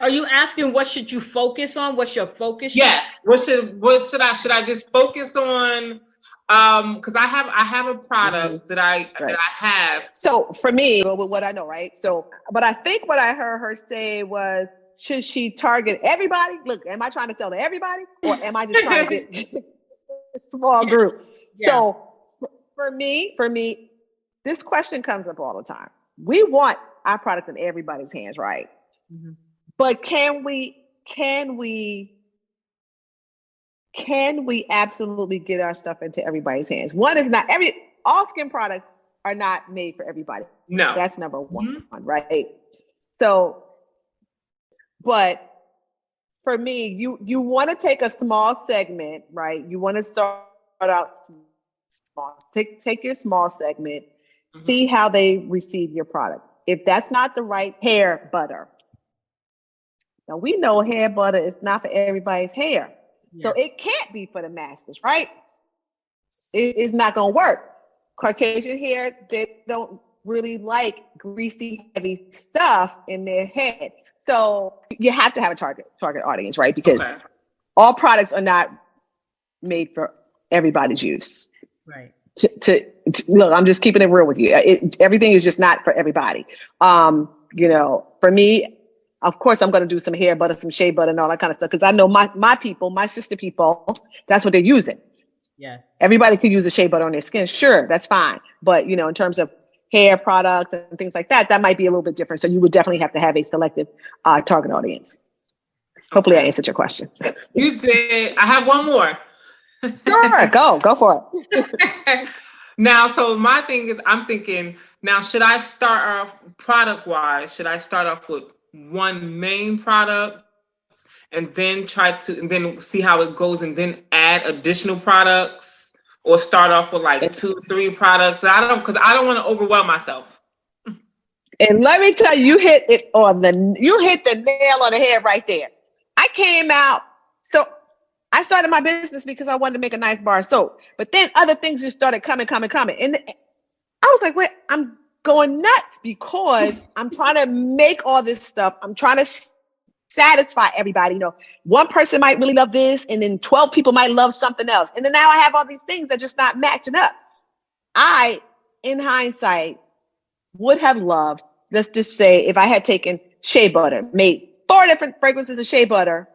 Are you asking what should you focus on? What's your focus? Yes. What should I just focus on? Because I have a product that I have. So for me, with what I know, right? So, but I think what I heard her say was, should she target everybody? Look, am I trying to sell to everybody, or am I just trying to get a small group? Yeah. So for me, this question comes up all the time. We want our product in everybody's hands, right? Mm-hmm. But can we absolutely get our stuff into everybody's hands? One is not all skin products are not made for everybody. No. That's number one, right? So, but for me, you want to take a small segment, right? You want to start out small. Take your small segment, see how they receive your product. If that's not the right hair butter, now we know hair butter is not for everybody's hair. Yeah. So it can't be for the masses, right? It's not going to work. Caucasian hair, they don't really like greasy, heavy stuff in their head. So you have to have a target audience, right? Because all products are not made for everybody's use. Right. To look, I'm just keeping it real with you. Everything is just not for everybody. For me, of course, I'm going to do some hair butter, some shea butter and all that kind of stuff. Because I know my people, my sister people, that's what they're using. Yes. Everybody could use a shea butter on their skin. Sure, that's fine. But, in terms of hair products and things like that, that might be a little bit different. So you would definitely have to have a selective target audience. Hopefully I answered your question. You did. I have one more. Sure, go for it. Now, so my thing is, I'm thinking, now, should I start off product-wise? Should I start off with one main product and then see how it goes and then add additional products, or start off with like 2-3 products? Because I don't want to overwhelm myself. And let me tell you, you hit the nail on the head right there. I came out, so I started my business because I wanted to make a nice bar of soap, but then other things just started coming. And I was like, wait, I'm going nuts because I'm trying to make all this stuff. I'm trying to satisfy everybody. One person might really love this, and then 12 people might love something else. And then now I have all these things that just not matching up. I, in hindsight, would have loved, let's just say, if I had taken shea butter, made 4 different fragrances of shea butter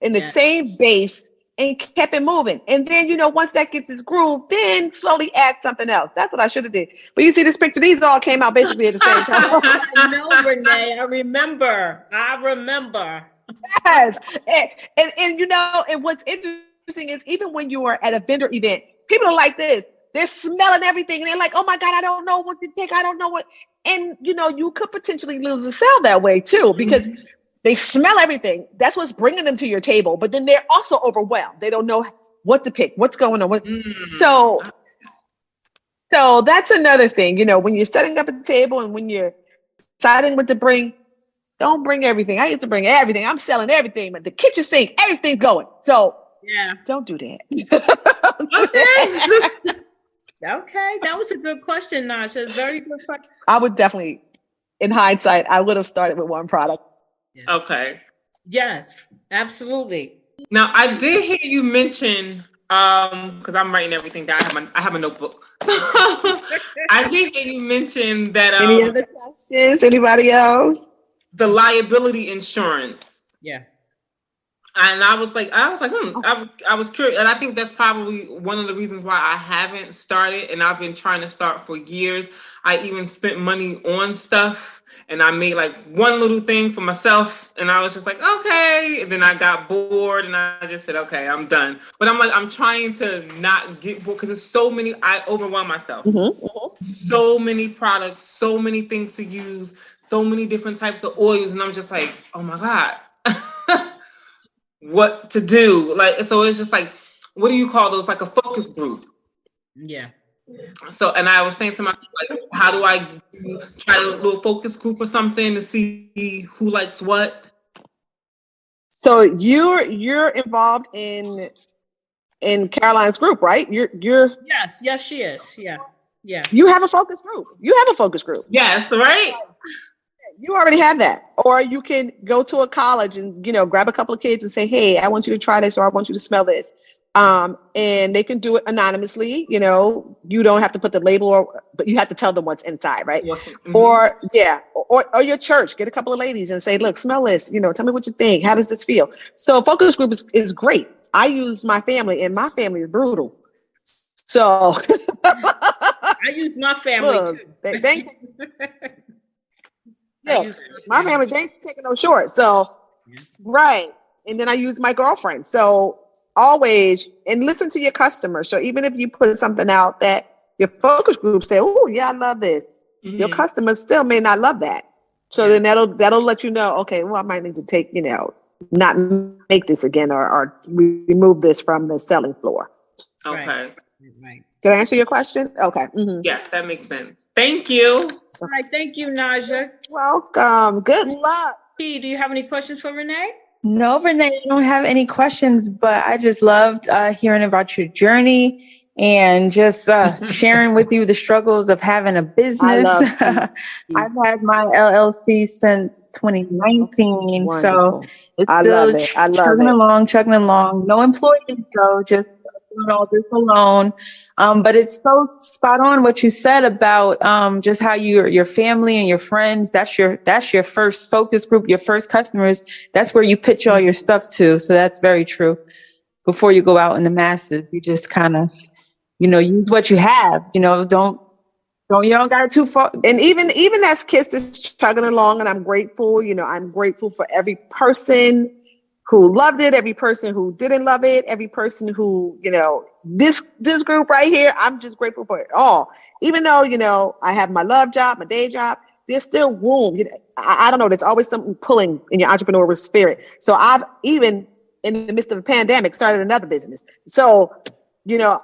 in the same base and kept it moving. And then, once that gets its groove, then slowly add something else. That's what I should have did. But you see this picture, these all came out basically at the same time. I know, Renee. I remember. Yes. And what's interesting is even when you are at a vendor event, people are like this. They're smelling everything. And they're like, oh my God, I don't know what to take. I don't know what. And, you could potentially lose a sale that way too, because they smell everything. That's what's bringing them to your table. But then they're also overwhelmed. They don't know what to pick, what's going on. So that's another thing, when you're setting up a table and when you're deciding what to bring, don't bring everything. I used to bring everything. I'm selling everything, but the kitchen sink, everything's going. So don't do that. Okay. That was a good question, Nasha. Very good question. I would definitely, in hindsight, I would have started with one product. Yeah. Okay. Yes, absolutely. Now, I did hear you mention, because I'm writing everything down. I have a notebook. I did hear you mention that. Any other questions? Anybody else? The liability insurance. Yeah. And I was like, I was curious. And I think that's probably one of the reasons why I haven't started. And I've been trying to start for years. I even spent money on stuff. And I made like one little thing for myself. And I was just like, okay. And then I got bored and I just said, okay, I'm done. But I'm trying to not get bored because there's so many, I overwhelm myself. So many products, so many things to use, so many different types of oils. And I'm just like, oh my God, what to do? So it's just like, what do you call those? Like a focus group. Yeah. So, and I was saying to myself, like, how do I try a little focus group or something to see who likes what? So you're involved in Caroline's group, right? You're Yes, she is. Yeah. You have a focus group. Yes, right. You already have that. Or you can go to a college and, grab a couple of kids and say, hey, I want you to try this, or I want you to smell this. And they can do it anonymously. You don't have to put the label, but you have to tell them what's inside, right? Mm-hmm. Or your church, get a couple of ladies and say, look, smell this, tell me what you think. How does this feel? So focus group is great. I use my family, and my family is brutal. So I use my family too. My family, they ain't taking no short. So, right. And then I use my girlfriend. So always, and listen to your customers. So even if you put something out that your focus group say, oh yeah, I love this. Mm-hmm. Your customers still may not love that. So then that'll let you know, okay, well, I might need to take, not make this again or remove this from the selling floor. Okay. Right. Did I answer your question? Okay. Mm-hmm. Yes, that makes sense. Thank you. All right. Thank you, Naja. Welcome. Good luck. T, do you have any questions for Renee? No, Renee, I don't have any questions, but I just loved hearing about your journey and just sharing with you the struggles of having a business. I've had my LLC since 2019, so it's still chugging along. No employees, though, just doing all this alone. But it's so spot on what you said about just how your family and your friends, that's your first focus group, your first customers. That's where you pitch all your stuff to. So that's very true. Before you go out in the masses, you just kind of, use what you have. You don't got it too far. And even as KYSS is chugging along, and I'm grateful. I'm grateful for every person who loved it, every person who didn't love it, every person who, this group right here, I'm just grateful for it all. Even though, I have my love job, my day job, there's still room. I don't know, there's always something pulling in your entrepreneurial spirit. So I've even in the midst of a pandemic started another business. So, congratulations.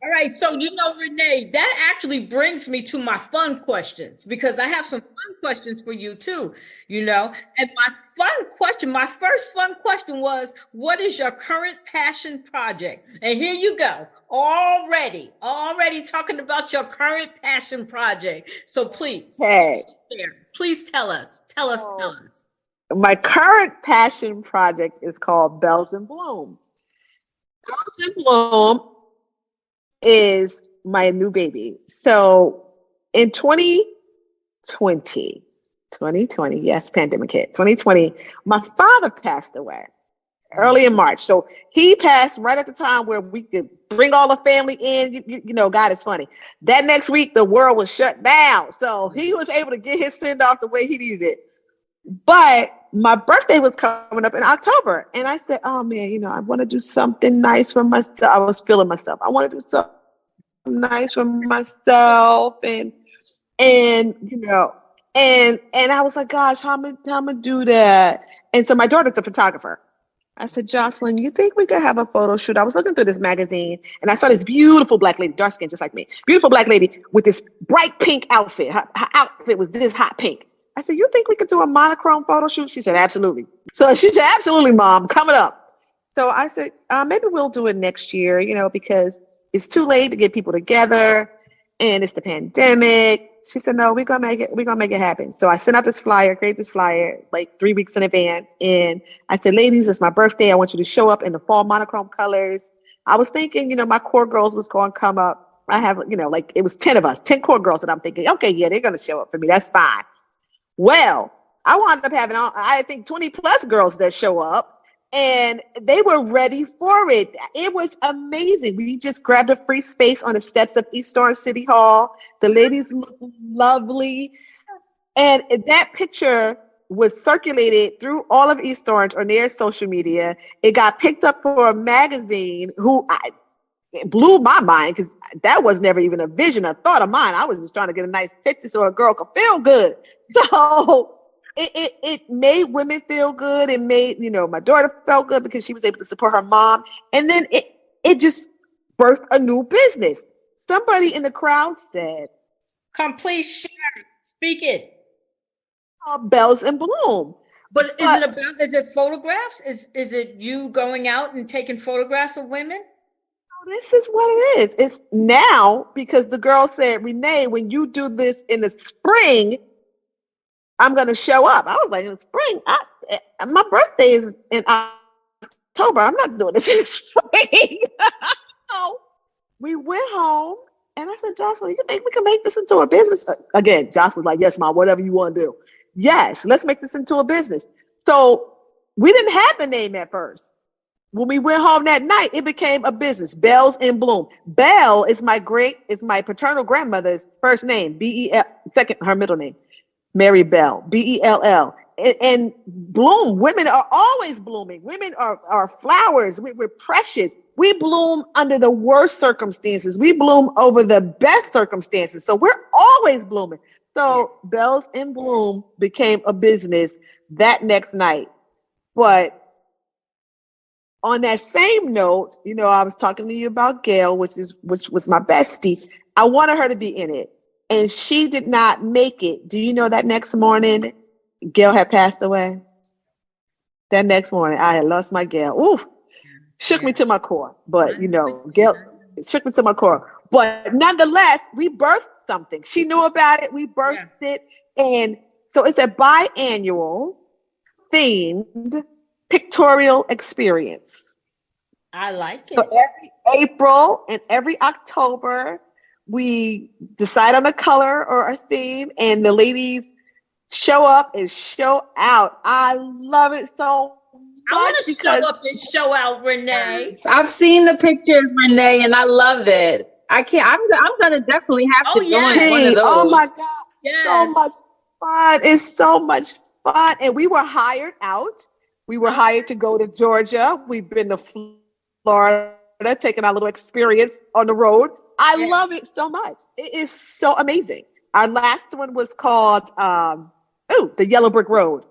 All right. So, Renee, that actually brings me to my fun questions, because I have some fun questions for you too, and my first fun question was, what is your current passion project? And here you go. Already talking about your current passion project. So please, please tell us. My current passion project is called Bells in Bloom. Bells in Bloom is my new baby. So in 2020, yes, pandemic hit. 2020, my father passed away early in March. So he passed right at the time where we could bring all the family in. God is funny. That next week, the world was shut down. So he was able to get his send off the way he needed it. But my birthday was coming up in October. And I said, oh man, I want to do something nice for myself. I was feeling myself. I want to do something nice for myself. And I was like, gosh, how am I gonna do that? And so my daughter's a photographer. I said, Jocelyn, you think we could have a photo shoot? I was looking through this magazine and I saw this beautiful black lady, dark skin, just like me, beautiful black lady with this bright pink outfit. Her outfit was this hot pink. I said, you think we could do a monochrome photo shoot? She said, absolutely. So she said, absolutely, Mom, coming up. So I said, maybe we'll do it next year, because it's too late to get people together and it's the pandemic. She said, no, we're going to make it happen. So I sent out create this flyer like 3 weeks in advance. And I said, ladies, it's my birthday. I want you to show up in the fall monochrome colors. I was thinking, my core girls was going to come up. I have, it was 10 of us, 10 core girls. And I'm thinking, okay, yeah, they're going to show up for me. That's fine. Well, I wound up having, I think, 20 plus girls that show up, and they were ready for it. It was amazing. We just grabbed a free space on the steps of East Orange City Hall. The ladies looked lovely. And that picture was circulated through all of East Orange on their social media. It got picked up for a magazine it blew my mind, because that was never even a vision, a thought of mine. I was just trying to get a nice picture so a girl could feel good. So it made women feel good. It made, my daughter felt good because she was able to support her mom. And then it just birthed a new business. Somebody in the crowd said, come, please share. Speak it. Bells in Bloom. But is it photographs? Is it you going out and taking photographs of women? This is what it is. It's now, because the girl said, Renee, when you do this in the spring, I'm going to show up. I was like, in the spring? My birthday is in October. I'm not doing this in the spring. So we went home and I said, Jocelyn, we can make this into a business. Again, Jocelyn's like, yes, Mom, whatever you want to do. Yes, let's make this into a business. So we didn't have the name at first. When we went home that night, it became a business. Bells in Bloom. Belle is my paternal grandmother's first name. B-E-L, second, her middle name. Mary Bell. B-E-L-L. and bloom. Women are always blooming. Women are flowers. We're precious. We bloom under the worst circumstances. We bloom over the best circumstances. So we're always blooming. So Bells in Bloom became a business that next night. But on that same note, you know, I was talking to you about Gail, which was my bestie. I wanted her to be in it, and she did not make it. Do you know that next morning, Gail had passed away? That next morning, I had lost my Gail. Ooh, shook me to my core. But, you know, Gail shook me to my core. But nonetheless, we birthed something. She knew about it. We birthed it. And so it's a biannual themed pictorial experience. I like it. So every April and every October, we decide on a color or a theme, and the ladies show up and show out. I love it so much. I want to show up and show out, Renee. I've seen the pictures, Renee, and I love it. I can't. I'm gonna definitely have to join one of those. Oh my God! So much fun. It's so much fun, and we were hired out. We were hired to go to Georgia. We've been to Florida, taking our little experience on the road. I love it so much. It is so amazing. Our last one was called The Yellow Brick Road.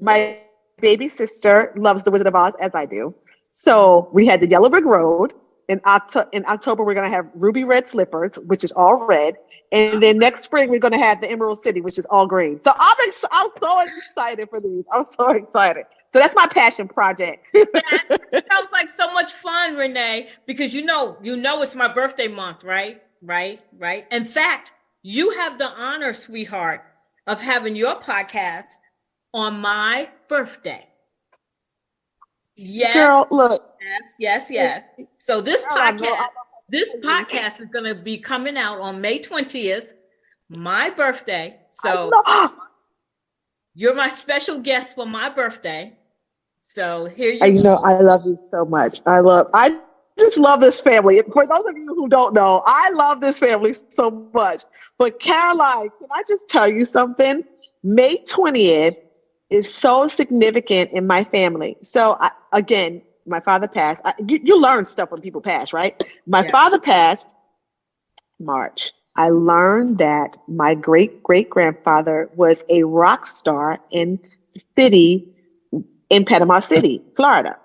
My baby sister loves The Wizard of Oz, as I do. So we had the Yellow Brick Road. In October, we're going to have Ruby Red Slippers, which is all red. And then next spring, we're going to have the Emerald City, which is all green. So I'm so excited for these. I'm so excited. So that's my passion project. That sounds like so much fun, Renee, because you know it's my birthday month, right? Right. In fact, you have the honor, sweetheart, of having your podcast on my birthday. Yes. Girl, look. Yes. So this podcast is going to be coming out on May 20th, my birthday. So you're my special guest for my birthday. So here you go. You know, I love you so much. I just love this family. For those of you who don't know, I love this family so much. But Caroline, can I just tell you something? May 20th is so significant in my family. So again, my father passed. You learn stuff when people pass, right? My father passed March. I learned that my great-great-grandfather was a rock star in Panama City, Florida.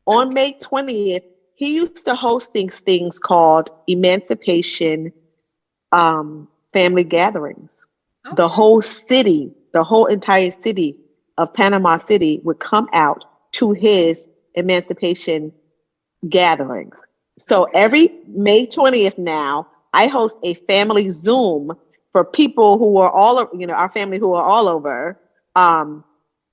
On May 20th, he used to host things called Emancipation family gatherings. Okay. The whole entire city of Panama City would come out to his Emancipation gatherings. So every May 20th now, I host a family Zoom for people who are our family who are all over,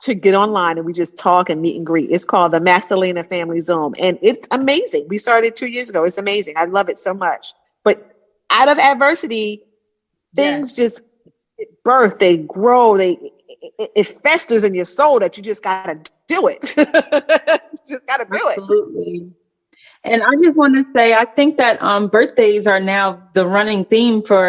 to get online, and we just talk and meet and greet. It's called the Masalina Family Zoom, and it's amazing. We started 2 years ago. It's amazing. I love it so much. But out of adversity, things just birth, they grow, it festers in your soul that you just gotta do it. You just gotta do it. Absolutely. And I just want to say, I think that birthdays are now the running theme for,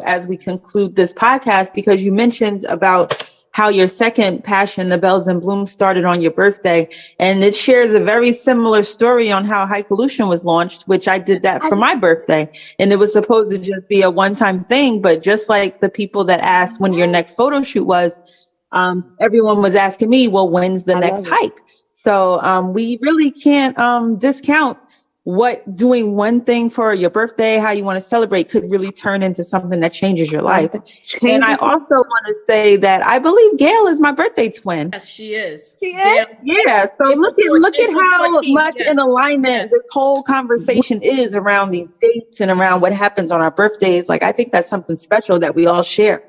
as we conclude this podcast, because you mentioned about how your second passion, the Bells in Bloom, started on your birthday. And it shares a very similar story on how Hikolution was launched, which I did that for my birthday. And it was supposed to just be a one-time thing. But just like the people that asked when your next photo shoot was, everyone was asking me, well, when's the next hike? So we really can't discount what doing one thing for your birthday, how you want to celebrate, could really turn into something that changes your life. And I also want to say that I believe Gail is my birthday twin. Yes, she is. She is? Yeah. So look at how much in alignment this whole conversation is around these dates and around what happens on our birthdays. Like, I think that's something special that we all share.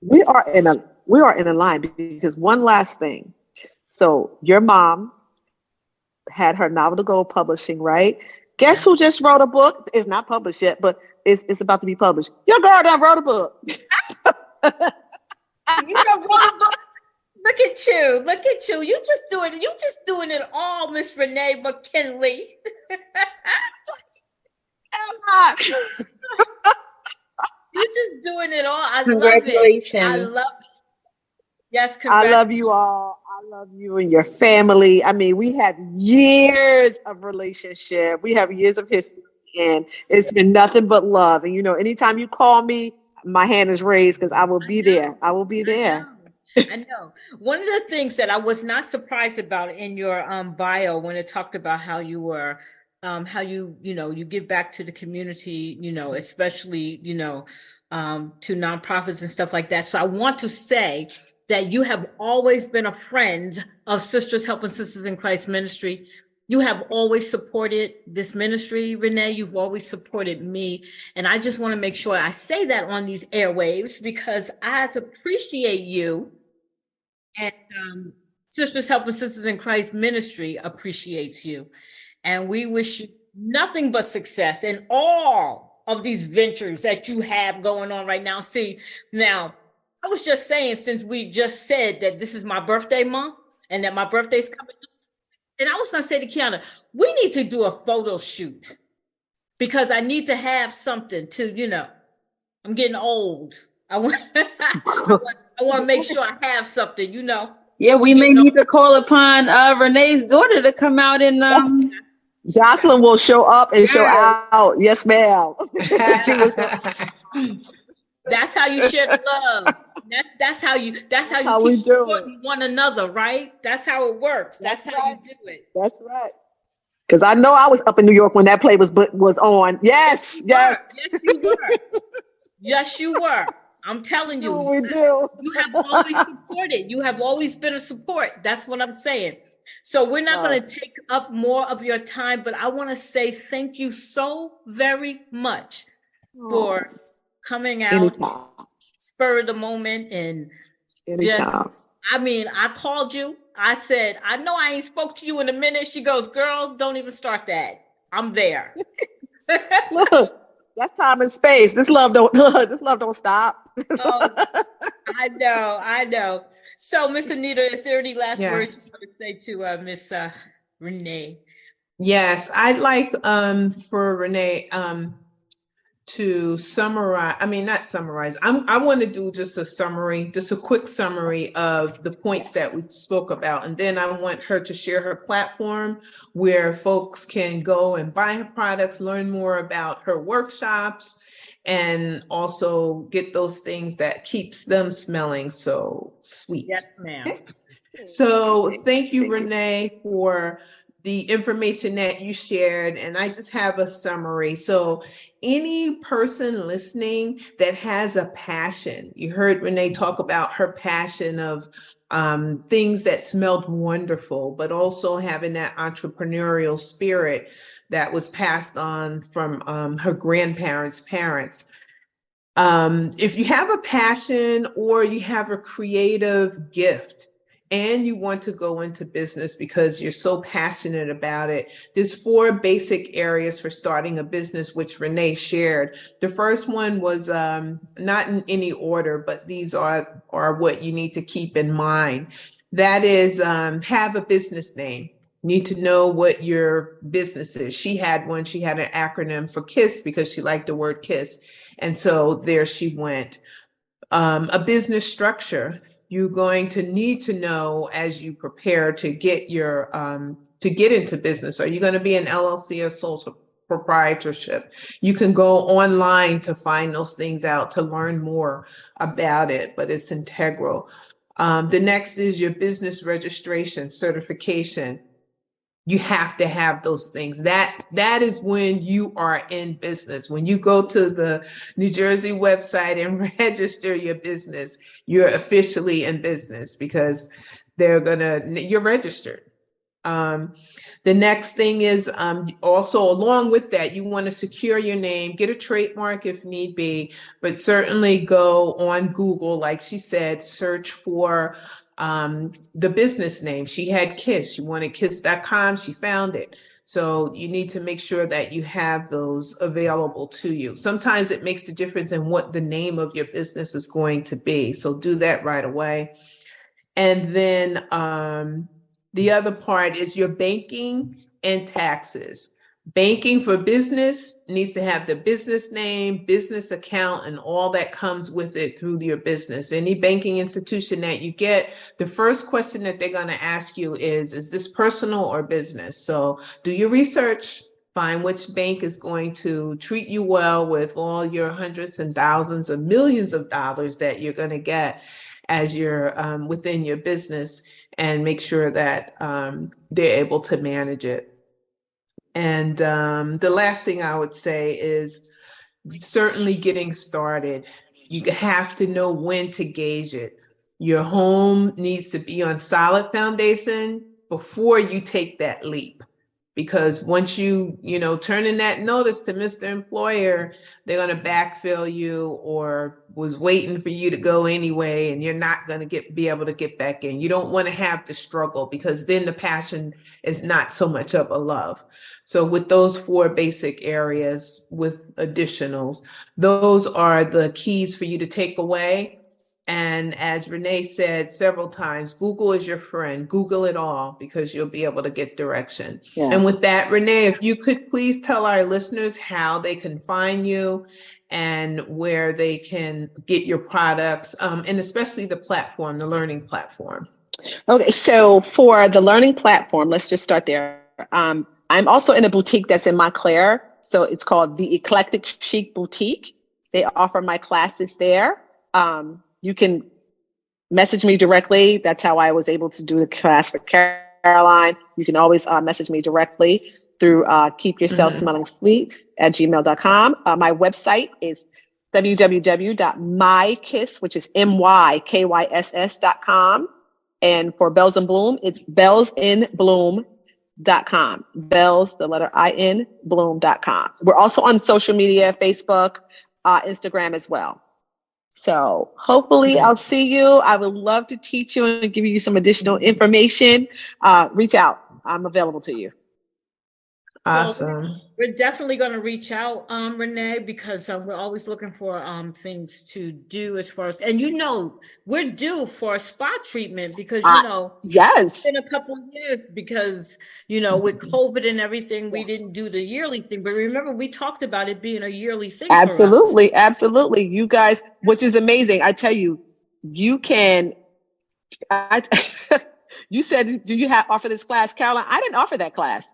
We are in a line, because one last thing. So your mom had her novel to go publishing, right? Guess who just wrote a book? It's not published yet, but it's about to be published. Your girl done wrote a book. You wrote a book. Look at you. You just doing it all, Miss Renee McKinley. You're just doing it all. I love it. Congratulations. I love it. Yes, I love you all. I love you and your family. I mean, we have years of relationship. We have years of history, and it's been nothing but love. And, anytime you call me, my hand is raised because I will be there. I will be there. I know. One of the things that I was not surprised about in your bio when it talked about how you were, how you give back to the community, especially, to nonprofits and stuff like that. So I want to say that you have always been a friend of Sisters Helping Sisters in Christ Ministry. You have always supported this ministry, Renee. You've always supported me. And I just want to make sure I say that on these airwaves because I appreciate you. And Sisters Helping Sisters in Christ Ministry appreciates you. And we wish you nothing but success in all of these ventures that you have going on right now. See, now, I was just saying, since we just said that this is my birthday month and that my birthday's coming up, and I was going to say to Kiana, we need to do a photo shoot because I need to have something to, I'm getting old. I want to make sure I have something, Yeah, we may need to call upon Renee's daughter to come out and Jocelyn will show up and show out. Yes, ma'am. That's how you share the love. That's how you keep supporting one another, right? That's how it works. That's how you do it. That's right. Because I know I was up in New York when that play was on. Yes, yes. Yes, you were. Yes, you were. I'm telling you. We do. You have always supported. You have always been a support. That's what I'm saying. So we're not going to take up more of your time, but I want to say thank you so very much for coming out, anytime. Spur of the moment, and anytime. I called you. I said, I know I ain't spoke to you in a minute. She goes, girl, don't even start that. I'm there. Look, that's time and space. This love don't stop. Oh, I know. So, Miss Anita, is there any last words you want to say to Miss Renee? Yes, I'd like for Renee to summarize. I mean, not summarize. I want to do just a summary, just a quick summary of the points that we spoke about. And then I want her to share her platform where folks can go and buy her products, learn more about her workshops, and also get those things that keeps them smelling so sweet. Yes, ma'am. So thank you, Renee, for the information that you shared. And I just have a summary. So any person listening that has a passion, you heard Renee talk about her passion of things that smelled wonderful, but also having that entrepreneurial spirit that was passed on from her grandparents' parents. If you have a passion or you have a creative gift and you want to go into business because you're so passionate about it, there's 4 basic areas for starting a business, which Renee shared. The first one was not in any order, but these are what you need to keep in mind. That is, have a business name. Need to know what your business is. She had one. She had an acronym for KISS because she liked the word KISS. And so there she went. A business structure. You're going to need to know as you prepare to get your to get into business. Are you going to be an LLC or sole proprietorship? You can go online to find those things out to learn more about it, but it's integral. The next is your business registration certification. You have to have those things. That is when you are in business. When you go to the New Jersey website and register your business, you're officially in business because you're registered. The next thing is also along with that, you want to secure your name, get a trademark if need be, but certainly go on Google, like she said, search for the business name. She had KISS. She wanted kiss.com. She found it. So you need to make sure that you have those available to you. Sometimes it makes a difference in what the name of your business is going to be. So do that right away. And then the other part is your banking and taxes. Banking for business needs to have the business name, business account, and all that comes with it through your business. Any banking institution that you get, the first question that they're going to ask you is this personal or business? So do your research, find which bank is going to treat you well with all your hundreds and thousands of millions of dollars that you're going to get as you're within your business, and make sure that they're able to manage it. And the last thing I would say is certainly getting started. You have to know when to gauge it. Your home needs to be on solid foundation before you take that leap. Because once you turn in that notice to Mr. Employer, they're going to backfill you or was waiting for you to go anyway, and you're not going to be able to get back in. You don't want to have the struggle, because then the passion is not so much of a love. So with those 4 basic areas with additionals, those are the keys for you to take away. And as Renee said several times, Google is your friend. Google it all, because you'll be able to get direction. Yeah. And with that, Renee, if you could please tell our listeners how they can find you and where they can get your products, and especially the platform, the learning platform. Okay, so for the learning platform, let's just start there. I'm also in a boutique that's in Montclair. So it's called the Eclectic Chic Boutique. They offer my classes there. You can message me directly. That's how I was able to do the class for Caroline. You can always message me directly through Keepyourselfsmellingsweet at gmail.com. My website is www.mykiss, which is mykyss.com. And for Bells in Bloom, it's bellsinbloom.com. Bells, the letter I-N, bloom.com. We're also on social media, Facebook, Instagram as well. So hopefully I'll see you. I would love to teach you and give you some additional information. Reach out. I'm available to you. Awesome. Well, we're definitely going to reach out, Renee, because we're always looking for things to do as far as, and we're due for a spa treatment because, yes, it's been a couple of years because, with COVID and everything, we didn't do the yearly thing. But remember, we talked about it being a yearly thing. Absolutely. For us. Absolutely. You guys, which is amazing. I tell you, you can, you said, do you offer this class, Caroline? I didn't offer that class.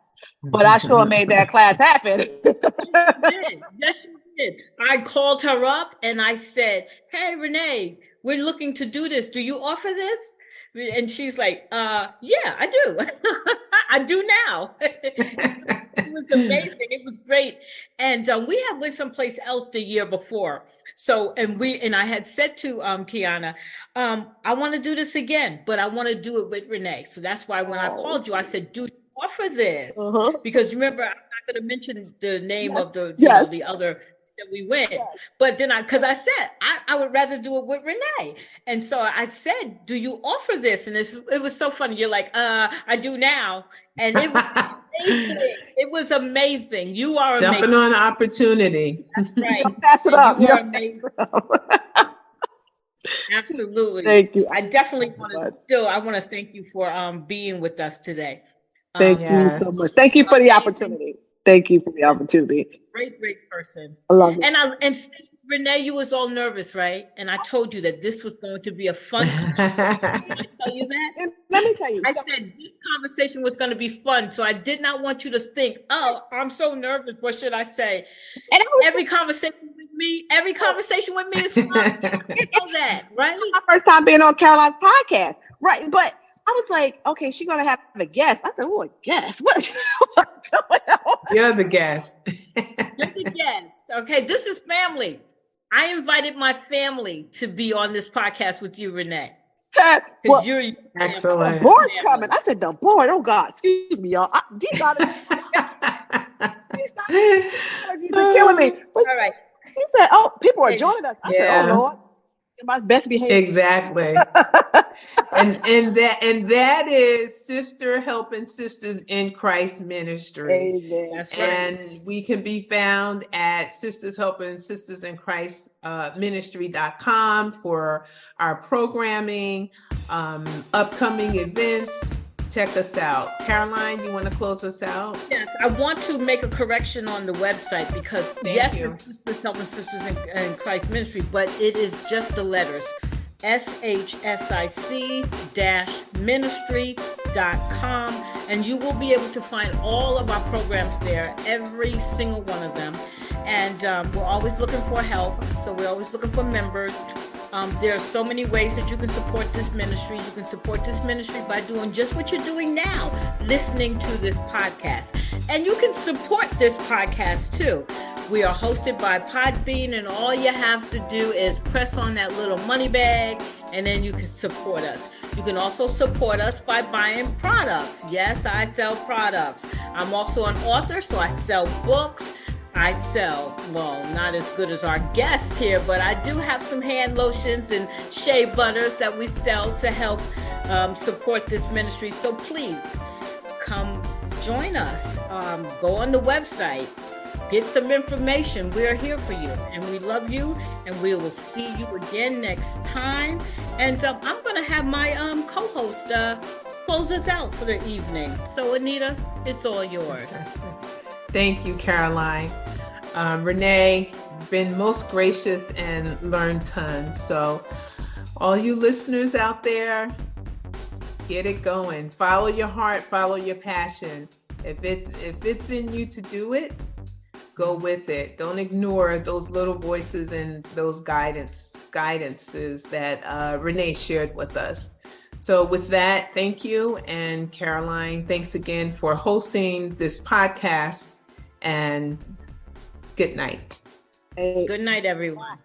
But I sure made that class happen. Yes, you did. I called her up and I said, hey, Renee, we're looking to do this. Do you offer this? And she's like, yeah, I do. I do now. It was amazing. It was great. And we had went someplace else the year before. So, and I had said to Kiana, I want to do this again, but I want to do it with Renee. So that's why when I called you, I said, do offer this, because remember, I'm not going to mention the name of the the other that we went, but then because I said I would rather do it with Renee, and so I said, do you offer this? And it was so funny. You're like, I do now, and it was amazing. It was amazing. You are amazing. Jumping on opportunity. That's right. Pass it up. You are amazing. Absolutely. Thank you. I definitely want to thank you for being with us today. Thank you so much. Thank you for the opportunity. Thank you for the opportunity. Great person. I love it. And Renee, you was all nervous, right? And I told you that this was going to be a fun conversation. Did I tell you that? And let me tell you. I said this conversation was going to be fun, so I did not want you to think, oh, I'm so nervous. What should I say? And every conversation with me is fun. You know that, right? It's my first time being on Caroline's podcast, right? But I was like, okay, she's going to have a guest. I said, oh, a guest? What's going on? You're the guest. You're the guest. Okay, this is family. I invited my family to be on this podcast with you, Renee. Well, you're excellent. The board's coming. I said, the board. Oh, God. Excuse me, y'all. These are killing me. All right. He said, oh, people are joining us. I said, oh, Lord. My best behavior. Exactly. and that is Sister Helping Sisters in Christ Ministry. Amen. That's right. And we can be found at Sisters Helping Sisters in Christ Ministry.com for our programming, upcoming events, check us out. Caroline, you want to close us out? Yes, I want to make a correction on the website because it's Sisters Helping Sisters in Christ Ministry, but it is just the letters. SHSIC-ministry.com, and you will be able to find all of our programs there, every single one of them. And we're always looking for help, so we're always looking for members. There are so many ways that you can support this ministry. You can support this ministry by doing just what you're doing now, listening to this podcast. And you can support this podcast too. We are hosted by Podbean, and all you have to do is press on that little money bag, and then you can support us. You can also support us by buying products. Yes, I sell products. I'm also an author, so I sell books. I sell, well, not as good as our guest here, but I do have some hand lotions and shea butters that we sell to help support this ministry. So please come join us. Go on the website, get some information. We are here for you, and we love you, and we will see you again next time. And I'm going to have my co-host close us out for the evening. So Anita, it's all yours. Thank you, Caroline. Renee, been most gracious and learned tons. So all you listeners out there, get it going. Follow your heart, follow your passion. If it's in you to do it, go with it. Don't ignore those little voices and those guidances that Renee shared with us. So with that, thank you. And Caroline, thanks again for hosting this podcast, and good night. Good night, everyone.